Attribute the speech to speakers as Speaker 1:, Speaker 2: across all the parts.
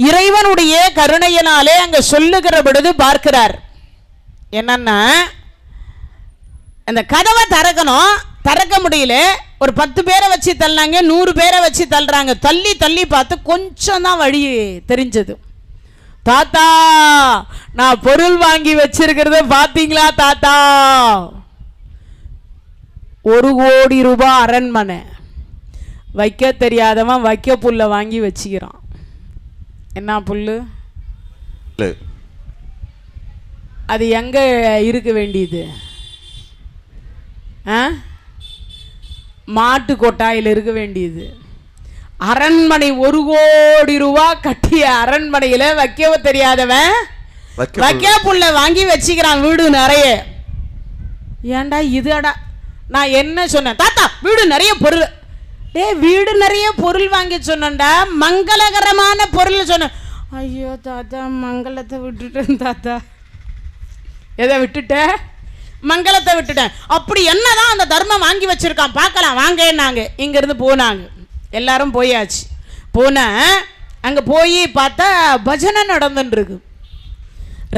Speaker 1: இறைவனுடைய கருணையினாலே அங்க சொல்லுகிற பொழுது பார்க்கிறார் என்னன்னா, அந்த கதவை திறக்கணும், திறக்க முடியல. ஒரு 10 பேரை வச்சு தள்ளாங்க, 100 பேரை வச்சு தள்ளுறாங்க. தள்ளி தள்ளி பார்த்து கொஞ்சம் தான் வழி தெரிஞ்சது. தாத்தா, நான் பொருள் வாங்கி வச்சிருக்கிறத பாத்தீங்களா தாத்தா? 1 கோடி ரூபாய் அரண்மனை. வைக்க தெரியாதவன் வைக்க புல்ல வாங்கி வச்சுக்கிறான். என்ன புல்லு அது? எங்க இருக்க வேண்டியது? மாட்டு கொட்டாயில் இருக்க வேண்டியது. அரண்மனை 1 கோடி ரூபாய் கட்டிய அரண்மனையில வைக்க தெரியாதவன் வைக்க புல்ல வாங்கி வச்சுக்கிறான் வீடு நிறைய. ஏண்டா இதுடா நான் என்ன சொன்னேன்? தாத்தா வீடு நிறைய பொருள். வீடு நிறைய பொருள் வாங்கி சொன்னேன்டா, மங்களகரமான பொருள் சொன்ன. ஐயோ தாத்தா, மங்களத்தை விட்டுட்டேன் தாத்தா. எதை விட்டுட்ட? மங்களத்தை விட்டுட்டேன். அப்படி என்னதான் அந்த தர்மம் வாங்கி வச்சிருக்கான் பார்க்கலாம் வாங்கன்னாங்க. இங்கிருந்து போனாங்க, எல்லாரும் போயாச்சு. போன அங்க போய் பார்த்தா பஜனை நடந்துருக்கு.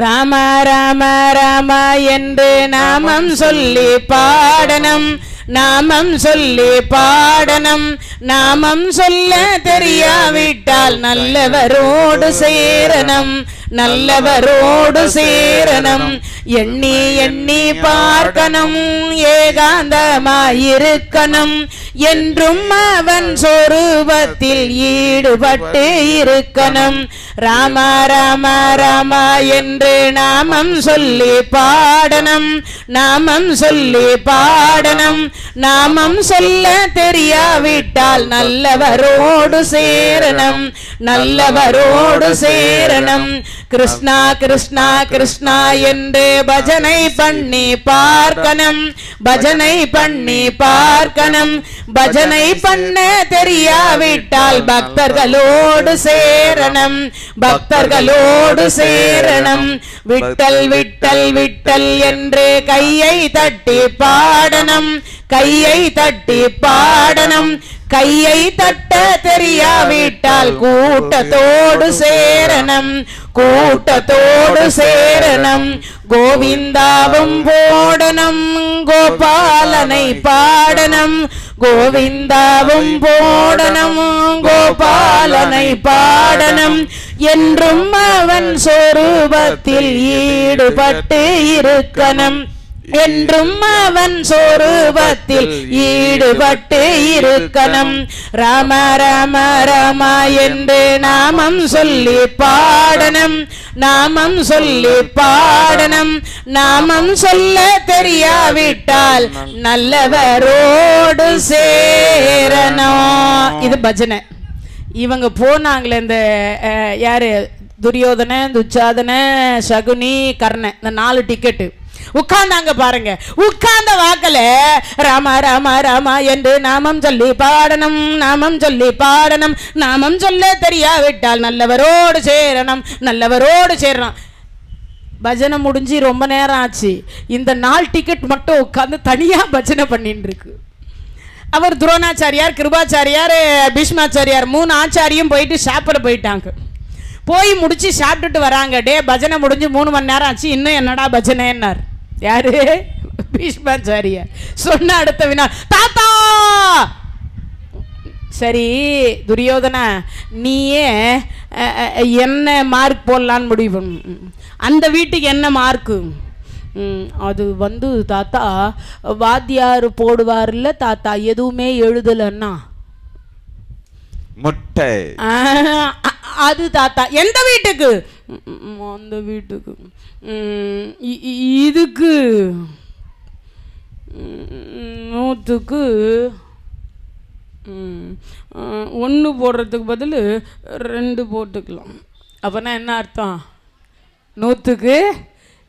Speaker 1: ராம ராம ராம என்று நாமம் சொல்லி பாடணும், நாமம் சொல்லி பாடணும். நாமம் சொல்ல தெரியாவிட்டால் நல்லவரோடு சேரணும், நல்லவரோடு சேரணும். எண்ணி எண்ணி பார்க்கணும், ஏகாந்தமாயிருக்கணும். என்றும் அவன் சொரூபத்தில் ஈடுபட்டு இருக்கணும். ராம ராம ராம என்று நாமம் சொல்லி பாடணும், நாமம் சொல்லி பாடணும். நாமம் சொல்ல தெரியாவிட்டால் நல்லவரோடு சேரணும், நல்லவரோடு சேரணும். கிருஷ்ணா கிருஷ்ணா கிருஷ்ணா என்று பஜனை பண்ணி பார்க்கணும், பஜனை பண்ணி பார்க்கணும். பஜனை பண்ண தெரியாவிட்டால் பக்தர்களோடு சேரணும், பக்தர்களோடு சேரணும். விட்டல் விட்டல் விட்டல் என்று கையை தட்டி பாடணும், கையை தட்டி பாடணும். கையை தட்ட தெரியாவிட்டால் கூட்டத்தோடு சேரணும், கூட்டத்தோடு சேரணும். கோவிந்தாவும் போடணும், கோபாலனை பாடணும். கோவிந்தாவும் போடணும், கோபாலனை பாடணும். என்றும் அவன் சொரூபத்தில் ஈடுபட்டு இருக்கணும், என்றும் அவன் சொரூபத்தில் ஈடுபட்டு இருக்கணும். ராம ராம ராம என்று நாமம் சொல்லி பாடணும், நாமம் சொல்லி பாடணும். நாமம் சொல்ல தெரியாவிட்டால் நல்லவரோடு சேரணும். இது பஜனை. இவங்க போனாங்களே, இந்த யாரு, துரியோதன, துச்சாதன, சகுனி, கர்ணன், இந்த 4 டிக்கெட்டு உட்கார்ந்தாங்க பாருங்க. உட்கார்ந்த வாக்கல ராம ராம ராம என்று நாமம் சொல்லி பாடணும், நாமம் சொல்லி பாடணும். நாமம் சொல்ல தெரியாவிட்டால் நல்லவரோடு சேரணும், நல்லவரோடு சேரணும். பஜனை முடிஞ்சு ரொம்ப நேரம் ஆச்சு. இந்த 4 டிக்கெட் மட்டும் உட்கார்ந்து தனியா பஜனை பண்ணிட்டு இருக்கு. அவர் துரோணாச்சாரியார், கிருபாச்சாரியார், பீஷ்மாச்சாரியார் 3 ஆச்சாரியும் போயிட்டு சாப்பிட போயிட்டாங்க. போய் முடிச்சு சாப்பிட்டுட்டு வராங்க. டே பஜனை முடிஞ்சு 3 மணி நேரம் ஆச்சு, இன்னும் என்னடா பஜனைன்னார். யாரு? பீஷ்மாச்சாரியார். சொன்ன அடுத்த வினா, தாத்தா சரி துரியோதனா, நீயே என்ன மார்க் போடலான்னு முடிவு? அந்த வீட்டுக்கு என்ன மார்க்கு? அது தாத்தா வாத்தியார் போடுவார்ல தாத்தா, எதுவுமே எழுதலன்னா
Speaker 2: முட்டை.
Speaker 1: அது தாத்தா. எந்த வீட்டுக்கு? அந்த வீட்டுக்கு. இதுக்கு 100க்கு 1 போடுறதுக்கு பதில் 2 போட்டுக்கலாம். அப்போனா என்ன அர்த்தம்? 100க்கு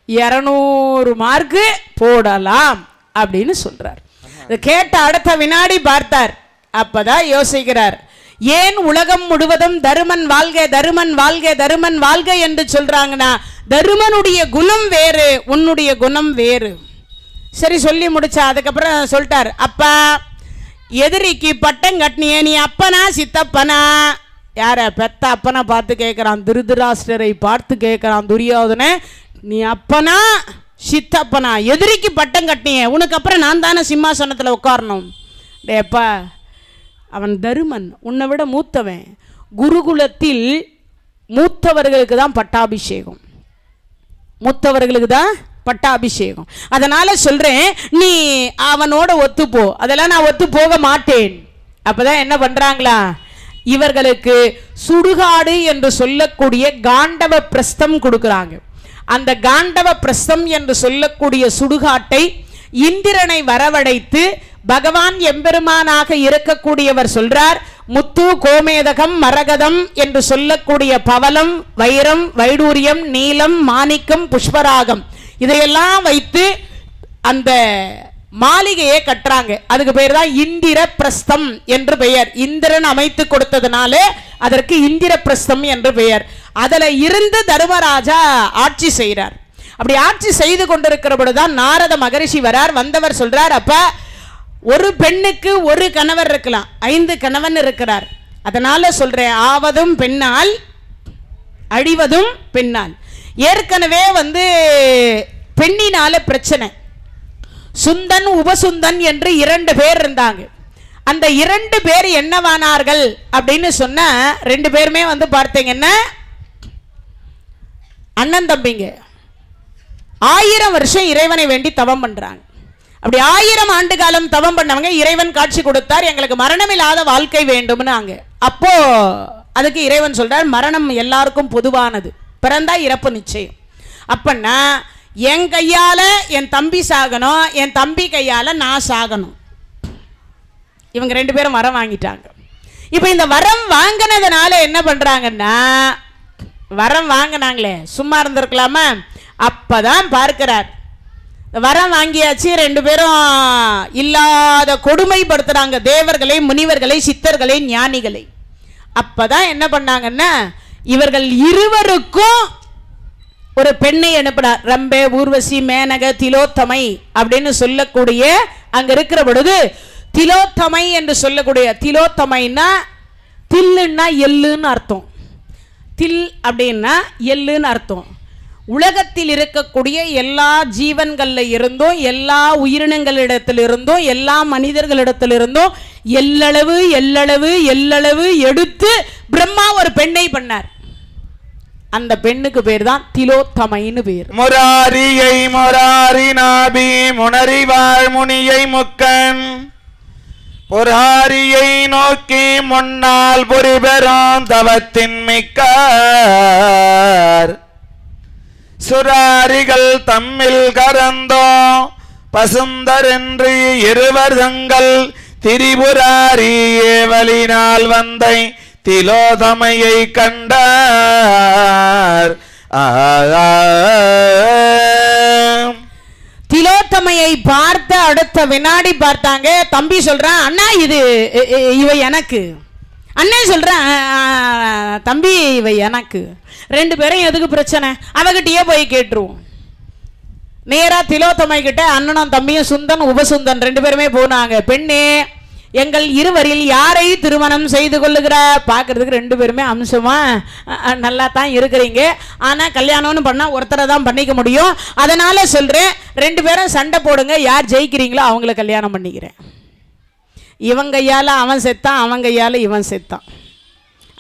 Speaker 1: 200 மார்க்கு போடலாம் அப்படின்னு சொல்றார். கேட்ட அடுத்த வினாடி பார்த்தார். அப்பதான் யோசிக்கிறார், ஏன் உலகம் முழுவதும் தருமன் வாழ்க தருமன் வாழ்க தருமன் வாழ்க என்று சொல்றாங்கன்னா, தருமனுடைய குணம் வேறு, உன்னுடைய குணம் வேறு. சரி சொல்லி முடிச்சா அதுக்கப்புறம் சொல்லிட்டார், அப்பா எதிரிக்கு பட்டம் கட்டினியே, நீ அப்பனா சித்தப்பனா? யார பெத்த அப்பனை பார்த்து கேட்குறான், திருதராஷ்டிரரை பார்த்து கேட்குறான் துரியோதன, நீ அப்பனா சித்தப்பனா? எதிரிக்கு பட்டம் கட்டினியே, உனக்கு அப்புறம் நான் தானே சிம்மாசனத்தில் உட்காரணும். டேப்பா அவன் தருமன், உன்னை விட மூத்தவன். குருகுலத்தில் மூத்தவர்களுக்கு தான் பட்டாபிஷேகம், மூத்தவர்களுக்கு தான் பட்டாபிஷேகம். அதனால சொல்றேன், நீ அவனோட ஒத்துப்போ. அதெல்லாம் நான் ஒத்து போக மாட்டேன். அப்பதான் என்ன பண்றாங்களா, இவர்களுக்கு சுடுகாடு என்று சொல்லக்கூடிய காண்டவ பிரஸ்தம் கொடுக்குறாங்க. அந்த காண்டவ பிரஸ்தம் என்று சொல்லக்கூடிய சுடுகாட்டை இந்திரனை வரவழைத்து பகவான் எம்பெருமானாக இருக்கக்கூடியவர் சொல்றார், முத்து கோமேதகம் மரகதம் என்று சொல்லக்கூடிய பவளம் வைரம் வைடூரியம் நீலம் மாணிக்கம் புஷ்பராகம் இதையெல்லாம் வைத்து அந்த மாளிகையை கட்டுறாங்க. அதுக்கு பெயர் தான் இந்திர பிரஸ்தம் என்று பெயர். இந்திரன் அமைத்து கொடுத்ததுனால அதற்கு இந்திர பிரஸ்தம் என்று பெயர். அதில் இருந்து தர்மராஜா ஆட்சி செய்கிறார். அப்படி ஆட்சி செய்து கொண்டிருக்கிற பொழுதுதான் நாரத மகரிஷி வரார். வந்தவர் சொல்றார், அப்பா ஒரு பெண்ணுக்கு ஒரு கணவர் இருக்கலாம், 5 கணவன் இருக்கிறார். அதனால சொல்றேன், ஆவதும் பெண்ணால் அழிவதும் பெண்ணால். ஏற்கனவே பெண்ணினால பிரச்சனை. சுந்தன் உபசுந்தன் என்று 2 பேர் இருந்தாங்க. அந்த 2 பேர் என்னவானார்கள் அப்படின்னு சொன்னா, 2 பேருமே பார்த்தீங்கன்னா அண்ணன் தம்பிங்க. 1000 வருஷம் இறைவனை வேண்டி தவம் பண்றாங்க. அப்படி 1000 ஆண்டு காலம் தவம் பண்ணவங்க இறைவன் காட்சி கொடுத்தார், எங்களுக்கு மரணமில்லாத வாழ்க்கை வேண்டும்னு. அப்போ அதுக்கு இறைவன் சொல்றார், மரணம் எல்லாருக்கும் பொதுவானது, பிறந்தா இறப்பு நிச்சயம். அப்பன்னா என் கையால என் தம்பி சாகணும், என் தம்பி கையால நான் சாகணும். இவங்க 2 பேரும் வரம் வாங்கிட்டாங்க. இப்போ இந்த வரம் வாங்கினதுனால என்ன பண்றாங்கன்னா, வரம் வாங்கினாங்களே சும்மா இருந்திருக்கலாமா? அப்பதான் பார்க்கிறார், வரம் வாங்கியாச்சு, 2 பேரும் இல்லாத கொடுமைப்படுத்துறாங்க தேவர்களை முனிவர்களை சித்தர்களை ஞானிகளை. அப்பதான் என்ன பண்ணாங்கன்னா, இவர்கள் இருவருக்கும் ஒரு பெண்ணை அனுப்பினார். ரம்பே ஊர்வசி மேனக திலோத்தமை அப்படின்னு சொல்லக்கூடிய அங்க இருக்கிற பொழுது திலோத்தமை என்று சொல்லக்கூடிய, திலோத்தமைன்னா தில்லுன்னா எள்ளுன்னு அர்த்தம், தில் அப்படின்னா எள்ளுன்னு அர்த்தம். உலகத்தில் இருக்கக்கூடிய எல்லா ஜீவன்கள்ல இருந்தும் எல்லா உயிரினங்களிடத்திலிருந்தும் எல்லா மனிதர்களிடத்திலிருந்தும் எல்லளவு எல்லளவு எல்லளவு எடுத்து பிரம்மா ஒரு பெண்ணை பண்ணார். அந்த பெண்ணுக்கு பேர் தான் திலோத்தமைன்னு பேர்.
Speaker 2: முராரியை முராரி நாபி முனறிவாழ் முனியை முக்கன் பொராரியை நோக்கி முன்னால் பொறிபெறும் தவத்தின் மிக்கார் சுராரிகள் தம்மில் கரந்தோ பசுந்தரென்று இருவர் தங்கள் திரிபுராரி ஏவலினால் வந்தை திலோதமையை கண்டார்.
Speaker 1: திலோத்தமையை பார்த்த அடுத்த வினாடி பார்த்தாங்க. தம்பி சொல்றான், அண்ணா இவ எனக்கு. அண்ணன் சொல்றான், தம்பி இவ எனக்கு. 2 பேரும் எதுக்கு பிரச்சனை, அவகிட்டயே போய் கேட்டுருவோம். நேரா திலோத்தமை கிட்ட அண்ணனும் தம்பியும் சுந்தன் உபசுந்தன் 2 பேருமே போனாங்க. பெண்ணே, எங்கள் இருவரில் யாரை திருமணம் செய்து கொள்ளுகிற? பார்க்கறதுக்கு 2 பேருமே அம்சமா நல்லா தான் இருக்கிறீங்க, ஆனால் கல்யாணம்னு பண்ணால் ஒருத்தரை தான் பண்ணிக்க முடியும். அதனால சொல்கிறேன், 2 பேரும் சண்டை போடுங்க, யார் ஜெயிக்கிறீங்களோ அவங்கள கல்யாணம் பண்ணிக்கிறேன். இவன் கையால் அவன் செத்தான், அவன் கையால் இவன் செத்தான்.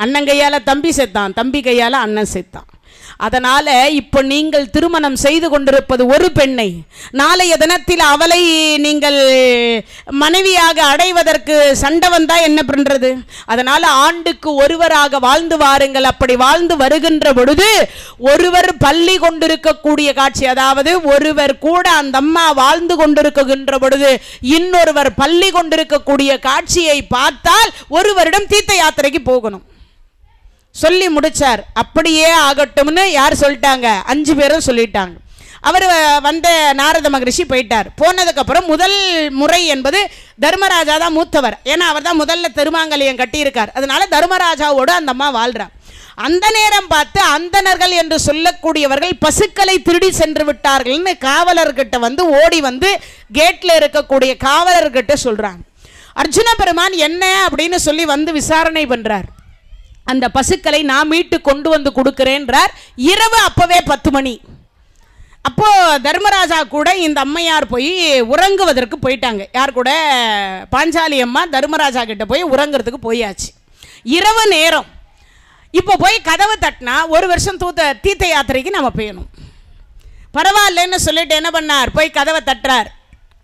Speaker 1: அண்ணன் கையால் தம்பி செத்தான், தம்பி கையால் அண்ணன் செத்தான். அதனால இப்போ நீங்கள் திருமணம் செய்து கொண்டிருப்பது ஒரு பெண்ணை, நாளைய தினத்தில் அவளை நீங்கள் மனைவியாக அடைவதற்கு சண்டை வந்தா என்ன பண்றது? அதனால ஆண்டுக்கு ஒருவராக வாழ்ந்து வாருங்கள். அப்படி வாழ்ந்து வருகின்ற பொழுது ஒருவர் பள்ளி கொண்டிருக்கக்கூடிய காட்சி, அதாவது ஒருவர் கூட அந்த அம்மா வாழ்ந்து கொண்டிருக்கின்ற பொழுது இன்னொருவர் பள்ளி கொண்டிருக்கக்கூடிய காட்சியை பார்த்தால் ஒருவரிடம் தீர்த்த யாத்திரைக்கு போகணும் சொல்லி முடிச்சார். அப்படியே ஆகட்டும்னு யார் சொல்லிட்டாங்க? 5 பேரும் சொல்லிட்டாங்க. அவர் வந்த நாரத மகரிஷி போயிட்டார். போனதுக்கப்புறம் முதல் முறை என்பது தர்மராஜா தான் மூத்தவர். ஏன்னா அவர் தான் முதல்ல திருமாங்கல்யம் கட்டியிருக்கார். அதனால தர்மராஜாவோடு அந்த அம்மா வாழ்றார். அந்த நேரம் பார்த்து அந்தணர்கள் என்று சொல்லக்கூடியவர்கள் பசுக்களை திருடி சென்று விட்டார்கள்னு காவலர்கிட்ட வந்து ஓடி வந்து கேட்டில் இருக்கக்கூடிய காவலர்கிட்ட சொல்கிறாங்க. அர்ஜுன பெருமான் என்ன அப்படின்னு சொல்லி வந்து விசாரணை பண்ணுறார். அந்த பசுக்களை நான் மீட்டு கொண்டு வந்து கொடுக்குறேன்றார். இரவு அப்போவே 10 மணி. அப்போது தர்மராஜா கூட இந்த அம்மையார் போய் உறங்குவதற்கு போயிட்டாங்க. யார் கூட? பாஞ்சாலி அம்மா தர்மராஜா கிட்ட போய் உறங்குறதுக்கு போயாச்சு. இரவு நேரம். இப்போ போய் கதவை தட்டினா 1 வருஷம் தீர்த்த யாத்திரைக்கு நம்ம போயணும். பரவாயில்லன்னு சொல்லிட்டு என்ன பண்ணார்? போய் கதவை தட்டுறார்.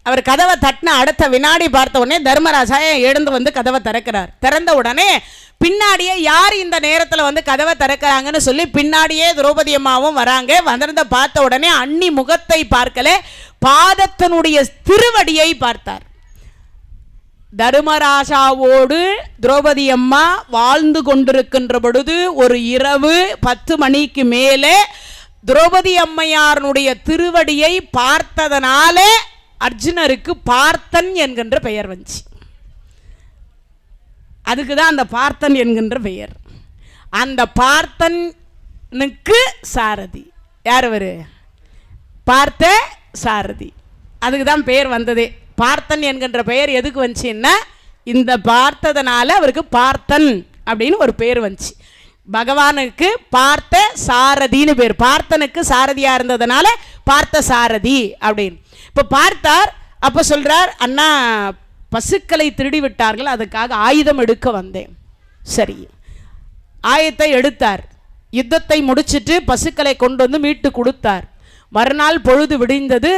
Speaker 1: அவர் கதவை தட்டின அடுத்த வினாடி பார்த்த உடனே தர்மராஜா எழுந்து வந்து கதவை திறக்கிறார். திறந்த உடனே பின்னாடியே யார் இந்த நேரத்தில் வந்து கதவை திறக்கிறாங்கன்னு சொல்லி பின்னாடியே திரௌபதி அம்மாவும் வராங்க. வந்திருந்த பார்த்த உடனே அண்ணி முகத்தை பார்க்கல, பாதத்தினுடைய திருவடியை பார்த்தார். தர்மராஜாவோடு திரௌபதி அம்மா வாழ்ந்து கொண்டிருக்கின்ற பொழுது ஒரு இரவு 10 மணிக்கு மேலே திரௌபதி அம்மையாருடைய திருவடியை பார்த்ததனால அர்ஜுனருக்கு பார்த்தன் என்கின்ற பெயர் வந்துச்சு. அதுக்கு தான் அந்த பார்த்தன் என்கின்ற பெயர். அந்த பார்த்தனுக்கு சாரதி யார்? அவர் பார்த்த சாரதி. அதுக்கு தான் பெயர் வந்ததே. பார்த்தன் என்கின்ற பெயர் எதுக்கு வந்துச்சுன்னா இந்த பார்த்ததனால அவருக்கு பார்த்தன் அப்படின்னு ஒரு பெயர் வந்துச்சு. பகவானுக்கு பார்த்த சாரதின்னு பேர். பார்த்தனுக்கு சாரதியாக இருந்ததுனால பார்த்த சாரதி அப்படின்னு. இப்போ பார்த்தார். அப்போ சொல்கிறார், அண்ணா பசுக்களை திருடி விட்டார்கள், அதுக்காக ஆயுதம் எடுக்க வந்தேன். சரி, ஆயுதத்தை எடுத்தார். யுத்தத்தை முடிச்சிட்டு பசுக்களை கொண்டு வந்து மீட்டு கொடுத்தார். மறுநாள் பொழுது விடிந்தது.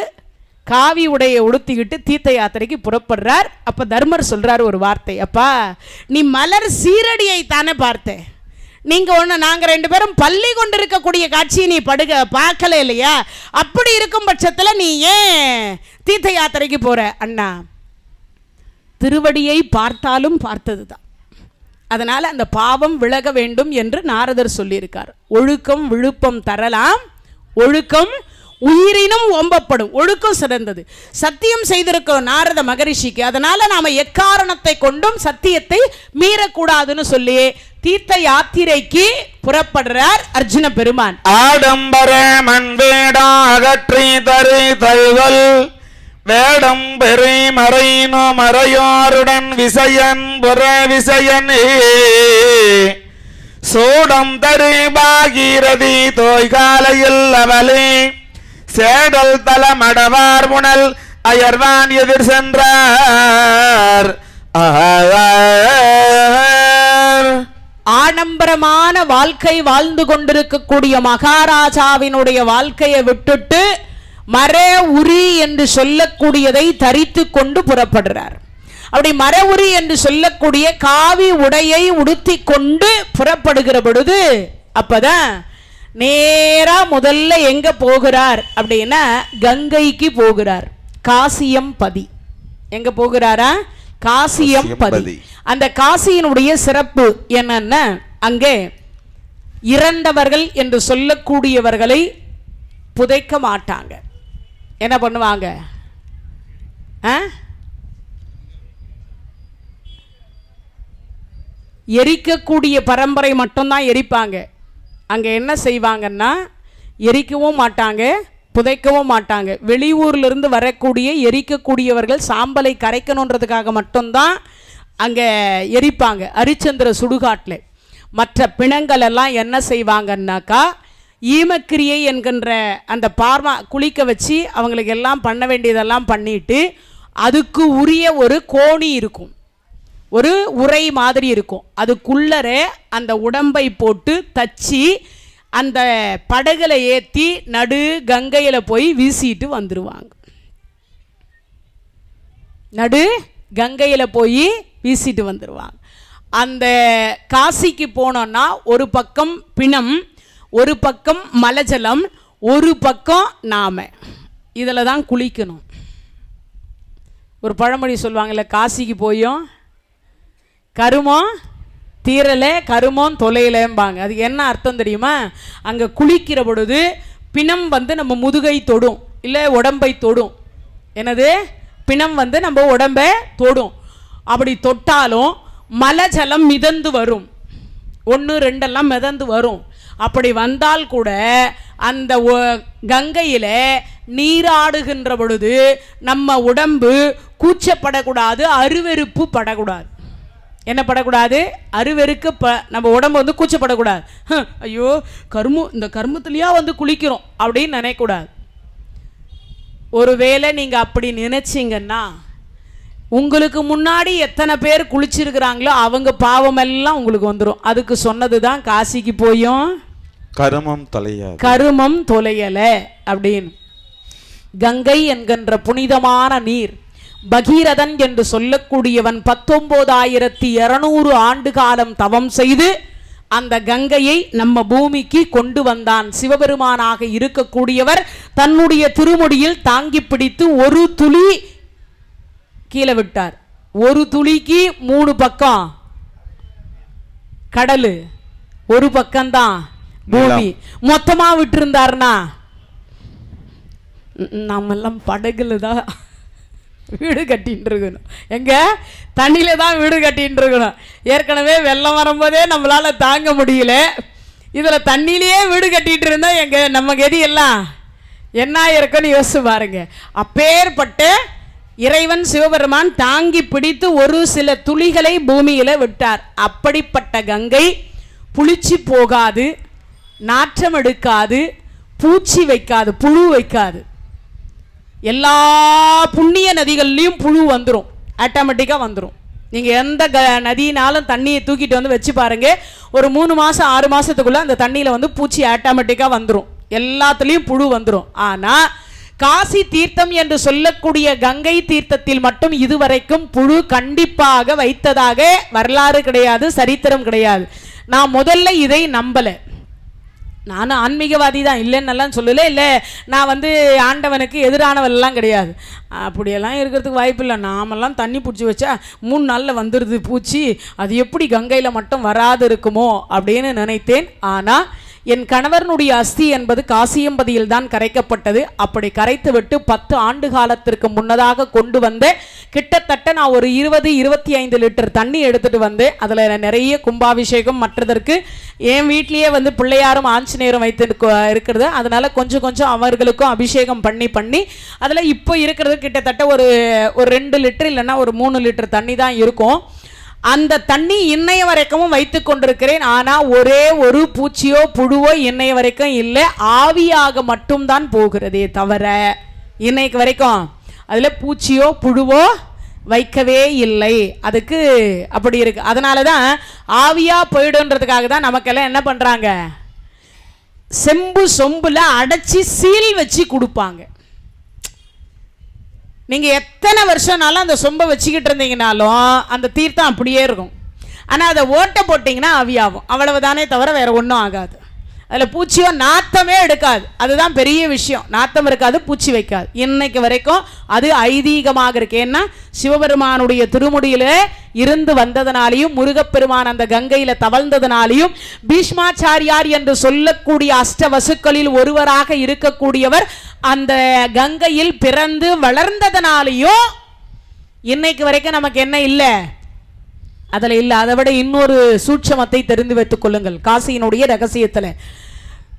Speaker 1: காவி உடையை உடுத்திக்கிட்டு தீர்த்த யாத்திரைக்கு புறப்படுறார். அப்போ தர்மர் சொல்கிறார் ஒரு வார்த்தை, அப்பா நீ மலர் சீரடியை தானே பார்த்தேன், நீங்கள் ஒன்று நாங்கள் 2 பேரும் பள்ளி கொண்டு இருக்கக்கூடிய காட்சியை நீ பார்க்கல இல்லையா? அப்படி இருக்கும் பட்சத்தில் நீ ஏன் தீர்த்த யாத்திரைக்கு போகிற? அண்ணா திருவடியை பார்த்தாலும் பார்த்தது தான், அதனால் அந்த பாவம் விலக வேண்டும் என்று நாரதர் சொல்லியிருக்கார். ஒழுக்கம் விழுப்பம் தரலாம், ஒழுக்கம் உயிரினும் ஓம்பப்படும். ஒழுக்கம் சிறந்தது. சத்தியம் செய்திருக்கிறோம் நாரத மகரிஷிக்கு. அதனால நாம எக்காரணத்தை கொண்டும் சத்தியத்தை மீறக்கூடாதுன்னு சொல்லி தீர்த்த யாத்திரைக்கு புறப்படுறார் அர்ஜுன பெருமான்.
Speaker 2: ஆடம்பர மண் வேடா அகற்றி தரு தழுவல் வேடம் பெரு மறைனோ மறையோருடன் விசயன் புற விசயன் சூடம் தரு பாகீரதி தோய்காலையில் அவளே சேடல் தலமடவார் முனல் அயர்வான் எதிர் சென்றார்.
Speaker 1: ஆடம்பரமான வாழ்க்கை வாழ்ந்து கொண்டிருக்கக்கூடிய மகாராஜாவினுடைய வாழ்க்கையை விட்டுட்டு மர உரி என்று சொல்லக்கூடியதை தரித்து கொண்டு புறப்படுறார். அப்படி மர உரி என்று சொல்லக்கூடிய காவி உடையை உடுத்தி கொண்டு புறப்படுகிற பொழுது அப்பதான் நேரா முதல்ல எங்க போகிறார் அப்படின்னா கங்கைக்கு போகிறார். காசியம் பதி. எங்க போகிறாரா? காசியம் பதி. அந்த காசியினுடைய சிறப்பு என்னன்னா அங்கே இறந்தவர்கள் என்று சொல்லக்கூடியவர்களை புதைக்க மாட்டாங்க. என்ன பண்ணுவாங்க? எரிக்கக்கூடிய பரம்பரை மட்டும்தான் எரிப்பாங்க. அங்கே என்ன செய்வாங்கன்னா எரிக்கவும் மாட்டாங்க, புதைக்கவும் மாட்டாங்க. வெளியூர்லேருந்து வரக்கூடிய எரிக்கக்கூடியவர்கள் சாம்பலை கரைக்கணுன்றதுக்காக மட்டும்தான் அங்கே எரிப்பாங்க. ஹரிச்சந்திர சுடுகாட்டில் மற்ற பிணங்கள் எல்லாம் என்ன செய்வாங்கன்னாக்கா ஈமக்கிரியை என்கின்ற அந்த குளிக்க வச்சு அவங்களுக்கு எல்லாம் பண்ண வேண்டியதெல்லாம் பண்ணிட்டு அதுக்கு உரிய ஒரு கோணி இருக்கும், ஒரு உரை மாதிரி இருக்கும். அதுக்குள்ளரே அந்த உடம்பை போட்டு தச்சு அந்த படகுல ஏற்றி நடு கங்கையில் போய் வீசிட்டு வந்துடுவாங்க. நடு கங்கையில் போய் வீசிட்டு வந்துடுவாங்க. அந்த காசிக்கு போனோன்னா ஒரு பக்கம் பிணம், ஒரு பக்கம் மலஜலம், ஒரு பக்கம் நாம. இதில் தான் குளிக்கணும். ஒரு பழமொழி சொல்லுவாங்கள்ல, காசிக்கு போயும் கருமம் தீரலை கருமம் தொலையிலம்பாங்க. அது என்ன அர்த்தம் தெரியுமா? அங்கே குளிக்கிற பொழுது பிணம் வந்து நம்ம முதுகை தொடும், இல்லை உடம்பை தொடும். என்னது? பிணம் வந்து நம்ம உடம்பை தொடும். அப்படி தொட்டாலும் மலை ஜலம் மிதந்து வரும், 1 2 மிதந்து வரும். அப்படி வந்தால் கூட அந்த கங்கையில் நீராடுகின்ற பொழுது நம்ம உடம்பு கூச்சப்படக்கூடாது, அருவெருப்பு படக்கூடாது. என்ன படக்கூடாது? அருவெருக்கு நம்ம உடம்பு வந்து கூச்சப்படக்கூடாது. ஐயோ இந்த கர்மத்திலையா வந்து குளிக்கிறோம் அப்படின்னு நினைக்கக்கூடாது. ஒருவேளை நீங்கள் அப்படி நினைச்சிங்கன்னா உங்களுக்கு முன்னாடி எத்தனை பேர் குளிச்சிருக்கிறாங்களோ அவங்க பாவமெல்லாம் உங்களுக்கு வந்துடும். அதுக்கு சொன்னது தான் காசிக்கு போயும் கருமம் தொலையல அப்படின்னு. கங்கை என்கின்ற புனிதமான நீர், பகீரதன் என்று சொல்லக்கூடியவன் 19,200 ஆண்டு காலம் தவம் செய்து அந்த கங்கையை நம்ம பூமிக்கு கொண்டு வந்தான். சிவபெருமானாக இருக்கக்கூடியவர் தன்னுடைய திருமுடியில் தாங்கி பிடித்து ஒரு துளி கீழே விட்டார். ஒரு துளிக்கு 3 பக்கம் கடல், ஒரு பக்கம்தான் பூமி. மொத்தமா விட்டுருந்தாருன்னா நாமெல்லாம் படகுல தான் வீடு கட்டின்னு இருக்கணும். எங்க தண்ணியில தான் வீடு கட்டின்னு இருக்கணும். ஏற்கனவே வெள்ளம் வரும்போதே நம்மளால தாங்க முடியல, இதுல தண்ணியிலேயே வீடு கட்டிட்டு இருந்தா எங்க நம்ம கதி எல்லாம் என்ன இருக்குன்னு யோசிச்சு பாருங்க. அப்பேற்பட்ட இறைவன் சிவபெருமான் தாங்கி பிடித்து ஒரு சில துளிகளை பூமியில விட்டார். அப்படிப்பட்ட கங்கை புளிச்சு போகாது, நாற்றம் எடுக்காது, பூச்சி வைக்காது, புழு வைக்காது. எல்லா புண்ணிய நதிகள்லையும் புழு வந்துடும், ஆட்டோமேட்டிக்காக வந்துடும். நீங்கள் எந்த நதியினாலும் தண்ணியை தூக்கிட்டு வந்து வச்சு பாருங்க, ஒரு 3 மாதம் 6 மாதத்துக்குள்ளே அந்த தண்ணியில் வந்து பூச்சி ஆட்டோமேட்டிக்காக வந்துடும், எல்லாத்துலேயும் புழு வந்துடும். ஆனால் காசி தீர்த்தம் என்று சொல்லக்கூடிய கங்கை தீர்த்தத்தில் மட்டும் இதுவரைக்கும் புழு கண்டிப்பாக வைத்ததாக வரலாறு கிடையாது, சரித்திரம் கிடையாது. நான் முதல்ல இதை நம்பலை. நானும் ஆன்மீகவாதி தான், இல்லைன்னெல்லாம் சொல்லலை. இல்லை நான் வந்து ஆண்டவனுக்கு எதிரானவெல்லாம் கிடையாது, அப்படியெல்லாம் இருக்கிறதுக்கு வாய்ப்பு இல்லை. நாமெல்லாம் தண்ணி பிடிச்சி வச்சா 3 நாளில் வந்துடுது பூச்சி, அது எப்படி கங்கையில் மட்டும் வராது இருக்குமோ அப்படின்னு நினைத்தேன். ஆனால் என் கணவனுடைய அஸ்தி என்பது காசியம்பதியில் தான் கரைக்கப்பட்டது. அப்படி கரைத்து விட்டு 10 ஆண்டு காலத்திற்கு முன்னதாக கொண்டு வந்தேன். கிட்டத்தட்ட நான் ஒரு 20-25 லிட்டர் தண்ணி எடுத்துகிட்டு வந்தேன். அதில் நிறைய கும்பாபிஷேகம் மற்றதற்கு என் வீட்லேயே வந்து பிள்ளையாரும் ஆஞ்சநேயரும் வைத்து இருக்கிறது. அதனால் கொஞ்சம் கொஞ்சம் அவர்களுக்கும் அபிஷேகம் பண்ணி அதில் இப்போ இருக்கிறது கிட்டத்தட்ட ஒரு 2 லிட்டர் இல்லைன்னா ஒரு 3 லிட்டர் தண்ணி தான் இருக்கும். அந்த தண்ணி இன்னைய வரைக்கும் வைத்து கொண்டிருக்கிறேன். ஆனால் ஒரே ஒரு பூச்சியோ புழுவோ இன்னைய வரைக்கும் இல்லை, ஆவியாக மட்டும்தான் போகிறதே தவிர இன்னைக்கு வரைக்கும் அதில் பூச்சியோ புழுவோ வைக்கவே இல்லை. அதுக்கு அப்படி இருக்கு. அதனால தான் ஆவியாக போயிடுன்றதுக்காக தான் நமக்கெல்லாம் என்ன பண்ணுறாங்க, செம்பு சொம்பில் அடைச்சி சீல் வச்சு கொடுப்பாங்க. நீங்கள் எத்தனை வருஷம்னாலும் அந்த சொம்பை வச்சுக்கிட்டு இருந்தீங்கனாலும் அந்த தீர்த்தம் அப்படியே இருக்கும். ஆனால் அதை ஓட்ட போட்டிங்கன்னா ஆவியாகும், அவ்வளவுதானே தவிர வேறு ஒன்றும் ஆகாது. அதில் பூச்சியோ நாத்தமே எடுக்காது. அதுதான் பெரிய விஷயம், நாத்தம் இருக்காது, பூச்சி வைக்காது. இன்னைக்கு வரைக்கும் அது ஐதீகமாக இருக்கு. ஏன்னா சிவபெருமானுடைய திருமுடியில இருந்து வந்ததனாலையும் முருகப்பெருமான் அந்த கங்கையில தவழ்ந்ததனாலையும் பீஷ்மாச்சாரியார் என்று சொல்லக்கூடிய அஷ்டவசுக்களில் ஒருவராக இருக்கக்கூடியவர் அந்த கங்கையில் பிறந்து வளர்ந்ததனாலையும் இன்னைக்கு வரைக்கும் நமக்கு என்ன இல்லை, அதில் இல்லை. அதை விட இன்னொரு சூட்சமத்தை தெரிந்து வைத்துக் கொள்ளுங்கள். காசியினுடைய ரகசியத்தில்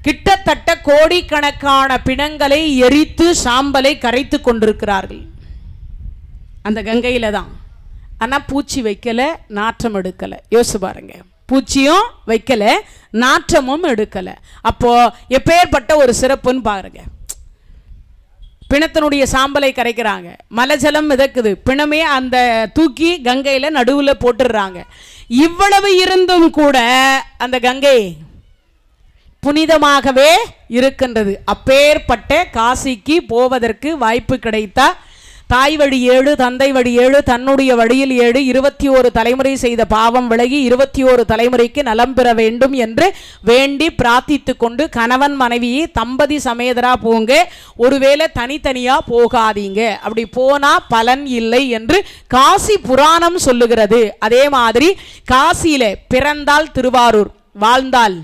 Speaker 1: கிட்டத்தட்ட கோடிக்கணக்கான பிணங்களை எரித்து சாம்பலை கரைத்து கொண்டிருக்கிறார்கள் அந்த கங்கையில தான். ஆனால் பூச்சி வைக்கல, நாற்றம் எடுக்கலை. யோசிச்சு பாருங்க, பூச்சியும் வைக்கல, நாற்றமும் எடுக்கலை. அப்போ எப்பேற்பட்ட ஒரு சிறப்புன்னு பாருங்க. பிணத்தினுடைய சாம்பலை கரைக்கிறாங்க, மலஜலம் மிதக்குது, பிணமே அந்த தூக்கி கங்கையில் நடுவில் போட்டுடுறாங்க. இவ்வளவு இருந்தும் கூட அந்த கங்கை புனிதமாகவே இருக்கின்றது. அப்பேற்பட்ட காசிக்கு போவதற்கு வாய்ப்பு கிடைத்தா தாய் வழி 7 தந்தை வழி 7 தன்னுடைய வழியில் 7 21 தலைமுறை செய்த பாவம் விலகி 21 தலைமுறைக்கு நலம் பெற வேண்டும் என்று வேண்டி பிரார்த்தித்து கொண்டு கணவன் மனைவியை தம்பதி சமேதரா போங்க, ஒருவேளை தனித்தனியா போகாதீங்க, அப்படி போனா பலன் இல்லை என்று காசி புராணம் சொல்லுகிறது. அதே மாதிரி காசியில பிறந்தால் திருவாரூர், வாழ்ந்தால்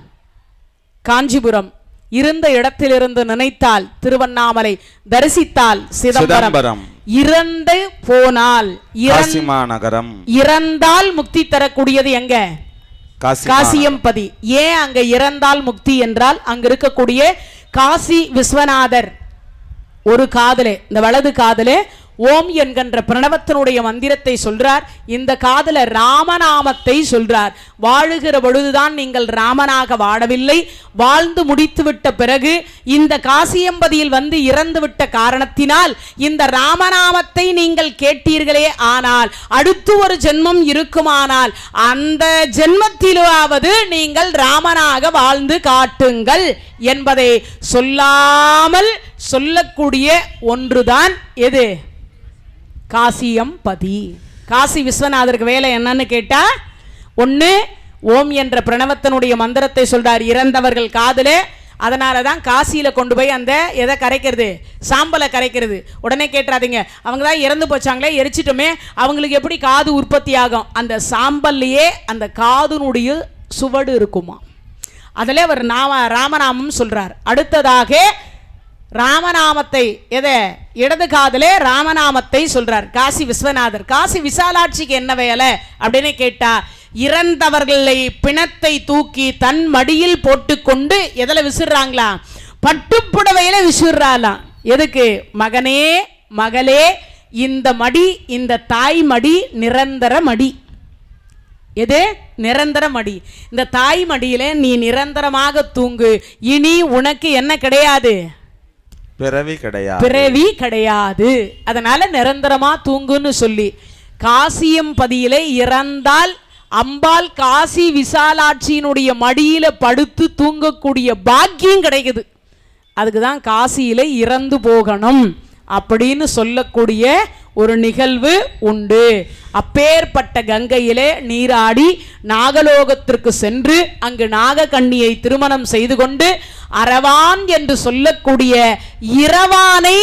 Speaker 1: காஞ்சிபுரம், இருந்த இடத்திலிருந்து நினைத்தால் திருவண்ணாமலை, தரிசித்தால் சிதம்பரம், இறந்து போனால்
Speaker 2: நகரம்,
Speaker 1: இறந்தால் முக்தி தரக்கூடியது எங்க? காசியம்பதி. ஏன் அங்க இறந்தால் முக்தி என்றால் அங்க இருக்கக்கூடிய காசி விஸ்வநாதர் ஒரு காதலே, இந்த வலது காதலே ஓம் என்கின்ற பிரணவத்தினுடைய மந்திரத்தை சொல்றார், இந்த காதல ராமநாமத்தை சொல்றார். வாழுகிற பொழுதுதான் நீங்கள் ராமனாக வாழவில்லை, வாழ்ந்து முடித்துவிட்ட பிறகு இந்த காசியம்பதியில் வந்து இறந்துவிட்ட காரணத்தினால் இந்த ராமநாமத்தை நீங்கள் கேட்டீர்களே, ஆனால் அடுத்து ஒரு ஜென்மம் இருக்குமானால் அந்த ஜென்மத்திலாவது நீங்கள் ராமனாக வாழ்ந்து காட்டுங்கள் என்பதை சொல்லாமல் சொல்லக்கூடிய ஒன்றுதான் எது? காசியம்பதி. காசி விஸ்வநாதருக்கு வேலை என்னன்னு கேட்டா, ஒன்று ஓம் என்ற பிரணவத்தினுடைய மந்திரத்தை சொல்றார் இறந்தவர்கள் காதலே. அதனால தான் காசியில் கொண்டு போய் அந்த எதை கரைக்கிறது? சாம்பலை கரைக்கிறது. உடனே கேட்டுறாதீங்க, அவங்க தான் இறந்து போச்சாங்களே, எரிச்சிட்டோமே, அவங்களுக்கு எப்படி காது உற்பத்தி ஆகும்? அந்த சாம்பல்லையே அந்த காதுனுடைய சுவடு இருக்குமா. அதில் அவர் ராமநாமம் சொல்றார். அடுத்ததாக ராமநாமத்தை எதை? இடது காதலே ராமநாமத்தை சொல்றார் காசி விஸ்வநாதர். காசி விசாலாட்சிக்கு என்ன வேலை அப்படின்னு கேட்டா, இறந்தவர்களை பிணத்தை தூக்கி தன் மடியில் போட்டுக்கொண்டு எதில் விசிறாங்களா? பட்டுப்புடவையில விசிறாலாம். எதுக்கு? மகனே மகளே, இந்த மடி, இந்த தாய் மடி நிரந்தர மடி. எது? நிரந்தர மடி. இந்த தாய் மடியில நீ நிரந்தரமாக தூங்கு, இனி உனக்கு என்ன கிடையாது? பிறவி கிடையாது. அதனால நிரந்தரமா தூங்குன்னு சொல்லி காசியம்பதியிலே இறந்தால் அம்பாள் காசி விசாலாட்சியினுடைய மடியில படுத்து தூங்கக்கூடிய பாக்கியம் கிடைக்குது. அதுக்குதான் காசியில இறந்து போகணும் அப்படின்னு சொல்லக்கூடிய ஒரு நிகழ்வு உண்டு. அப்பேற்பட்ட கங்கையிலே நீராடி நாகலோகத்திற்கு சென்று அங்கு நாகக்கண்ணியை திருமணம் செய்து கொண்டு அரவான் என்று சொல்லக்கூடிய இரவானை